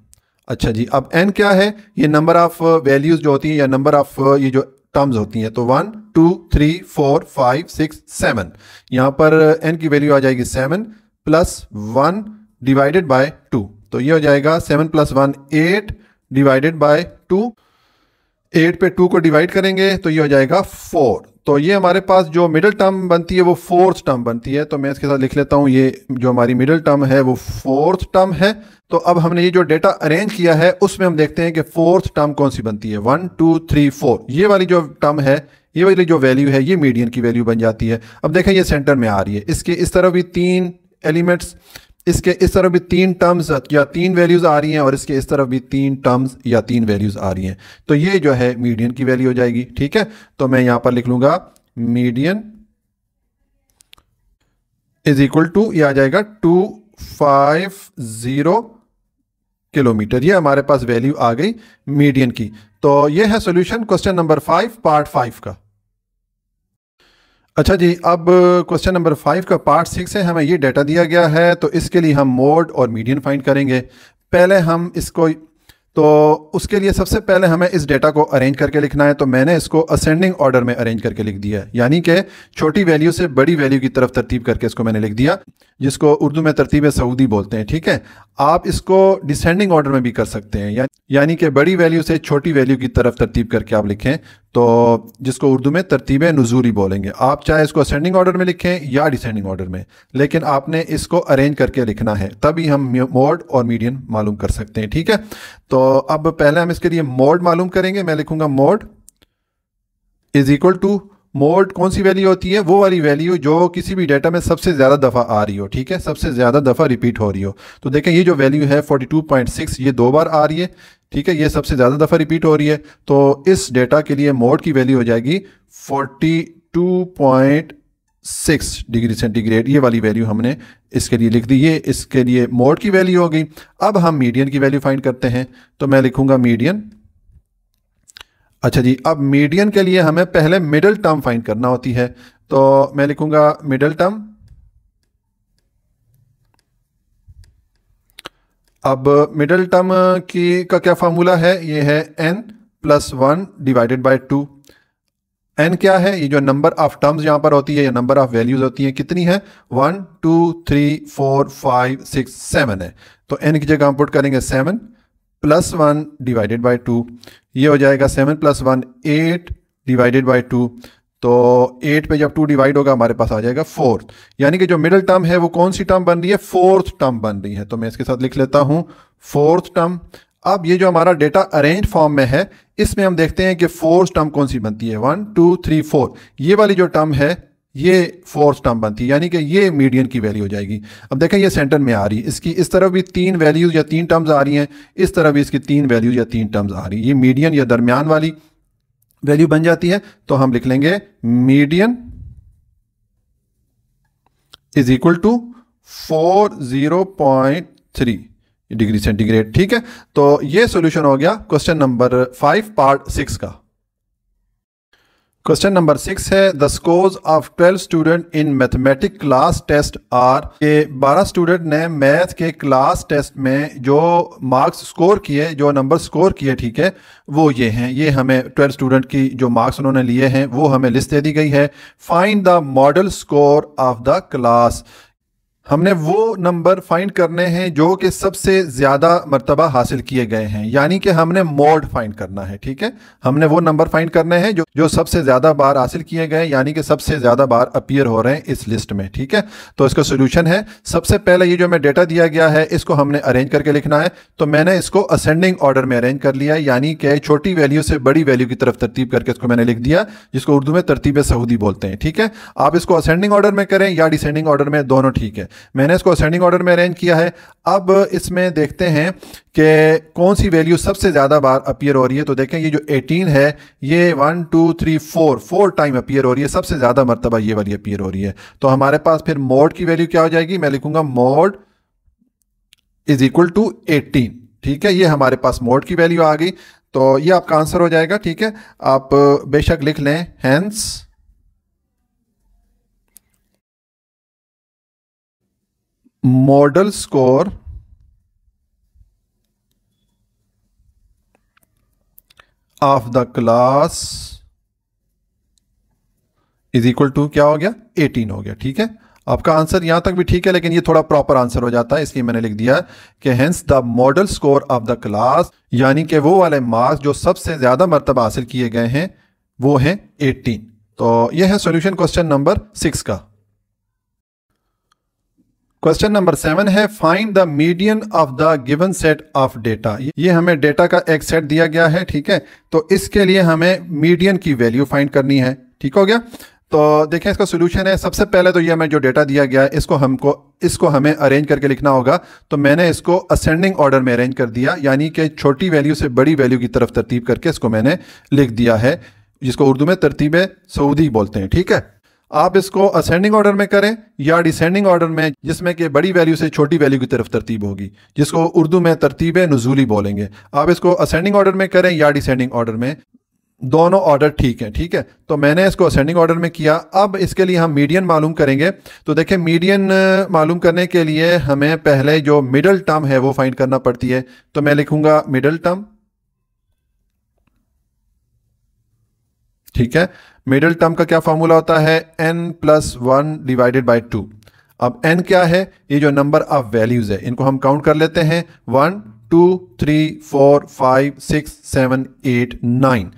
अच्छा जी, अब n क्या है, ये नंबर ऑफ वैल्यूज जो होती हैं या नंबर ऑफ ये जो टर्म्स होती हैं। तो 1 2 3 4 5 6 7, यहाँ पर n की वैल्यू आ जाएगी 7 + 1 डिवाइडेड बाय 2। तो ये हो जाएगा 7 + 1 8 डिवाइडेड बाय 2। 8 पे 2 को डिवाइड करेंगे तो ये हो जाएगा 4। तो ये हमारे पास जो मिडिल टर्म बनती है वो फोर्थ टर्म बनती है। तो मैं इसके साथ लिख लेता हूँ, ये जो हमारी मिडिल टर्म है वो फोर्थ टर्म है। तो अब हमने ये जो डेटा अरेंज किया है उसमें हम देखते हैं कि फोर्थ टर्म कौन सी बनती है। 1 2 3 4, ये वाली जो टर्म है, ये वाली जो वैल्यू है, ये मीडियन की वैल्यू बन जाती है। अब देखें ये सेंटर में आ रही है, इसके इस तरफ भी 3 एलिमेंट्स, इसके इस तरफ भी 3 टर्म्स या 3 वैल्यूज आ रही हैं, और इसके इस तरफ भी 3 टर्म्स या 3 वैल्यूज आ रही हैं। तो ये जो है मीडियन की वैल्यू हो जाएगी, ठीक है। तो मैं यहां पर लिख लूंगा मीडियन इज इक्वल टू, ये आ जाएगा 250 किलोमीटर। ये हमारे पास वैल्यू आ गई मीडियन की। तो ये है सॉल्यूशन क्वेश्चन नंबर 5 पार्ट 5 का। अच्छा जी, अब क्वेश्चन नंबर 5 का पार्ट 6 है। हमें ये डाटा दिया गया है, तो इसके लिए हम मोड और मीडियन फाइंड करेंगे। पहले हम इसको, तो उसके लिए सबसे पहले हमें इस डेटा को अरेंज करके लिखना है। तो मैंने इसको असेंडिंग ऑर्डर में अरेंज करके लिख दिया है, यानी कि छोटी वैल्यू से बड़ी वैल्यू की तरफ तरतीब करके इसको मैंने लिख दिया, जिसको उर्दू में तरतीब सऊदी बोलते हैं, ठीक है। आप इसको डिसेंडिंग ऑर्डर में भी कर सकते हैं, यानी कि बड़ी वैल्यू से छोटी वैल्यू की तरफ तरतीब करके आप लिखें, तो जिसको उर्दू में तरतीब नुज़ूली बोलेंगे। आप चाहे इसको असेंडिंग ऑर्डर में लिखें या डिसेंडिंग ऑर्डर में, लेकिन आपने इसको अरेंज करके लिखना है, तभी हम मोड और मीडियन मालूम कर सकते हैं, ठीक है। तो अब पहले हम इसके लिए मोड मालूम करेंगे। मैं लिखूंगा mode is equal to, mode कौन सी वैल्यू होती है, वो वाली वैल्यू जो किसी भी डेटा में सबसे ज़्यादा दफ़ा आ रही हो, ठीक है, सबसे ज़्यादा दफ़ा रिपीट हो रही हो। तो देखें ये जो वैल्यू है 42.6, ये 2 बार आ रही है, ठीक है, ये सबसे ज़्यादा दफ़ा रिपीट हो रही है, तो इस डेटा के लिए मोड की वैल्यू हो जाएगी 42.6 डिग्री सेंटीग्रेड। ये वाली वैल्यू हमने इसके लिए लिख दी, ये इसके लिए मोड की वैल्यू हो गई। अब हम मीडियन की वैल्यू फाइंड करते हैं, तो मैं लिखूंगा मीडियन। अच्छा जी, अब मीडियन के लिए हमें पहले मिडल टर्म फाइंड करना होती है, तो मैं लिखूंगा मिडल टर्म। अब मिडल टर्म की का क्या फार्मूला है, ये है n+1 डिवाइडेड बाय 2। n क्या है, ये जो नंबर ऑफ टर्म्स यहाँ पर होती है या नंबर ऑफ वैल्यूज होती हैं, कितनी है, 1 2 3 4 5 6 7 है। तो n की जगह हम पुट करेंगे 7 +1 डिवाइडेड बाय 2, ये हो जाएगा 7 + 1 8 डिवाइडेड बाय 2। तो 8 पे जब 2 डिवाइड होगा हमारे पास आ जाएगा 4। यानी कि जो मिडिल टर्म है वो कौन सी टर्म बन रही है, 4th टर्म बन रही है। तो मैं इसके साथ लिख लेता हूं 4th टर्म। अब ये जो हमारा डेटा अरेंज फॉर्म में है, इसमें हम देखते हैं कि 4th टर्म कौन सी बनती है, 1 2 3 4। ये वाली जो टर्म है ये 4th टर्म बनती है, यानी कि ये मीडियन की वैल्यू हो जाएगी। अब देखें ये सेंटर में आ रही है, इसकी इस तरफ भी 3 वैल्यूज या 3 टर्म्स आ रही हैं, इस तरफ भी इसकी 3 वैल्यूज या 3 टर्म्स आ रही है। ये मीडियन या दरमियान वाली वैल्यू बन जाती है। तो हम लिख लेंगे median is equal to 40.3 degree centigrade. ठीक है, तो ये सॉल्यूशन हो गया क्वेश्चन नंबर 5 पार्ट 6 का। क्वेश्चन नंबर 6 है the scores of 12 student in mathematic class test are, के 12 स्टूडेंट ने मैथ के क्लास टेस्ट में जो मार्क्स स्कोर किए, जो नंबर स्कोर किए, ठीक है, वो ये हैं। ये हमें 12 स्टूडेंट की जो मार्क्स उन्होंने लिए हैं वो हमें लिस्ट दे दी गई है। Find the model score of the class, हमने वो नंबर फाइंड करने हैं जो कि सबसे ज़्यादा मर्तबा हासिल किए गए हैं, यानी कि हमने मोड फाइंड करना है। ठीक है, हमने वो नंबर फाइंड करने हैं जो सबसे ज़्यादा बार हासिल किए गए, यानी कि सबसे ज़्यादा बार अपीयर हो रहे हैं इस लिस्ट में। ठीक है, तो इसका सोल्यूशन है, सबसे पहले ये जो हमें डेटा दिया गया है इसको हमने अरेंज करके लिखना है। तो मैंने इसको असेंडिंग ऑर्डर में अरेंज कर लिया है, यानी कि छोटी वैल्यू से बड़ी वैल्यू की तरफ तरतीब करके इसको मैंने लिख दिया, जिसको उर्दू में तरतीब सऊदी बोलते हैं। ठीक है, आप इसको असेंडिंग ऑर्डर में करें या डिसेंडिंग ऑर्डर में, दोनों ठीक है। मैंने इसको असेंडिंग ऑर्डर में अरेंज किया है। अब इसमें देखते हैं कि कौन सी वैल्यू सबसे ज्यादा बार अपीयर हो रही है। तो देखें ये जो 18 है ये 1 2 3 4 टाइम अपीयर हो रही है, सबसे ज्यादा मर्तबा ये वाली अपीयर हो रही है। तो हमारे पास फिर मोड की वैल्यू क्या हो जाएगी, मैं लिखूंगा मोड इज इक्वल टू 18। ठीक है, ये हमारे पास मोड की वैल्यू आ गई, तो ये आपका आंसर हो जाएगा। ठीक है, आप बेशक लिख लें hence modal score of the class is equal to क्या हो गया, 18 हो गया। ठीक है, आपका आंसर यहां तक भी ठीक है, लेकिन ये थोड़ा प्रॉपर आंसर हो जाता है, इसलिए मैंने लिख दिया कि hence the model score of the class, यानी कि वो वाले मार्क्स जो सबसे ज्यादा मर्तबा हासिल किए गए हैं वो हैं 18। तो यह है सॉल्यूशन क्वेश्चन नंबर 6 का। क्वेश्चन नंबर 7 है find the median of the given set of data. ये हमें डेटा का एक सेट दिया गया है। ठीक है, तो इसके लिए हमें मीडियन की वैल्यू फाइंड करनी है। ठीक हो गया, तो देखें इसका सोल्यूशन है। सबसे पहले तो ये हमें जो डेटा दिया गया है इसको हमें अरेंज करके लिखना होगा। तो मैंने इसको असेंडिंग ऑर्डर में अरेंज कर दिया, यानी कि छोटी वैल्यू से बड़ी वैल्यू की तरफ तरतीब करके इसको मैंने लिख दिया है, जिसको उर्दू में तरतीब सऊदी बोलते हैं। ठीक है, आप इसको असेंडिंग ऑर्डर में करें या डिसेंडिंग ऑर्डर में, जिसमें कि बड़ी वैल्यू से छोटी वैल्यू की तरफ तरतीब होगी, जिसको उर्दू में तरतीब नुज़ूली बोलेंगे। आप इसको असेंडिंग ऑर्डर में करें या डिसेंडिंग ऑर्डर में, दोनों ऑर्डर ठीक है। ठीक है, तो मैंने इसको असेंडिंग ऑर्डर में किया। अब इसके लिए हम मीडियन मालूम करेंगे। तो देखें मीडियन मालूम करने के लिए हमें पहले जो मिडल टर्म है वो फाइंड करना पड़ती है। तो मैं लिखूंगा मिडल टर्म। ठीक है, मिडल टर्म का क्या फॉर्मूला होता है, n+1 डिवाइडेड बाय 2। अब n क्या है, ये जो नंबर ऑफ वैल्यूज है इनको हम काउंट कर लेते हैं, 1 2 3 4 5 6 7 8 9।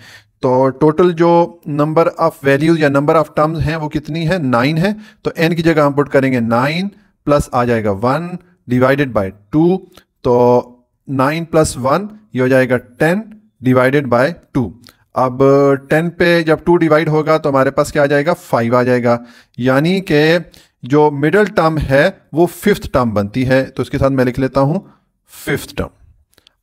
तो टोटल जो नंबर ऑफ वैल्यूज या नंबर ऑफ टर्म्स हैं वो कितनी है, 9 है। तो n की जगह हम पुट करेंगे 9 प्लस आ जाएगा 1 डिवाइडेड बाय 2। तो 9 + 1 ये हो जाएगा 10 डिवाइडेड बाय 2। अब 10 पे जब 2 डिवाइड होगा तो हमारे पास क्या आ जाएगा, 5 आ जाएगा। यानी कि जो मिडल टर्म है वो 5th टर्म बनती है। तो इसके साथ मैं लिख लेता हूं 5th टर्म।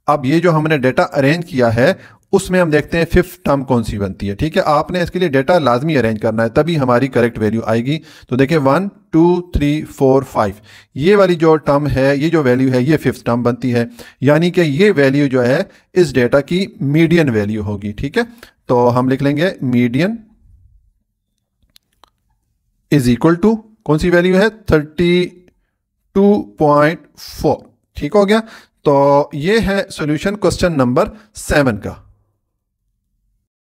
अब ये जो हमने डेटा अरेंज किया है उसमें हम देखते हैं फिफ्थ टर्म कौन सी बनती है। ठीक है, आपने इसके लिए डेटा लाजमी अरेंज करना है, तभी हमारी करेक्ट वैल्यू आएगी। तो देखिए 1 2 3 4 5, ये वाली जो टर्म है, ये जो वैल्यू है, ये फिफ्थ टर्म बनती है, यानी कि ये वैल्यू जो है इस डेटा की मीडियन वैल्यू होगी। ठीक है, तो हम लिख लेंगे मीडियन इज इक्वल टू कौन सी वैल्यू है, 32.4। ठीक हो गया। तो ये है सॉल्यूशन क्वेश्चन नंबर 7 का।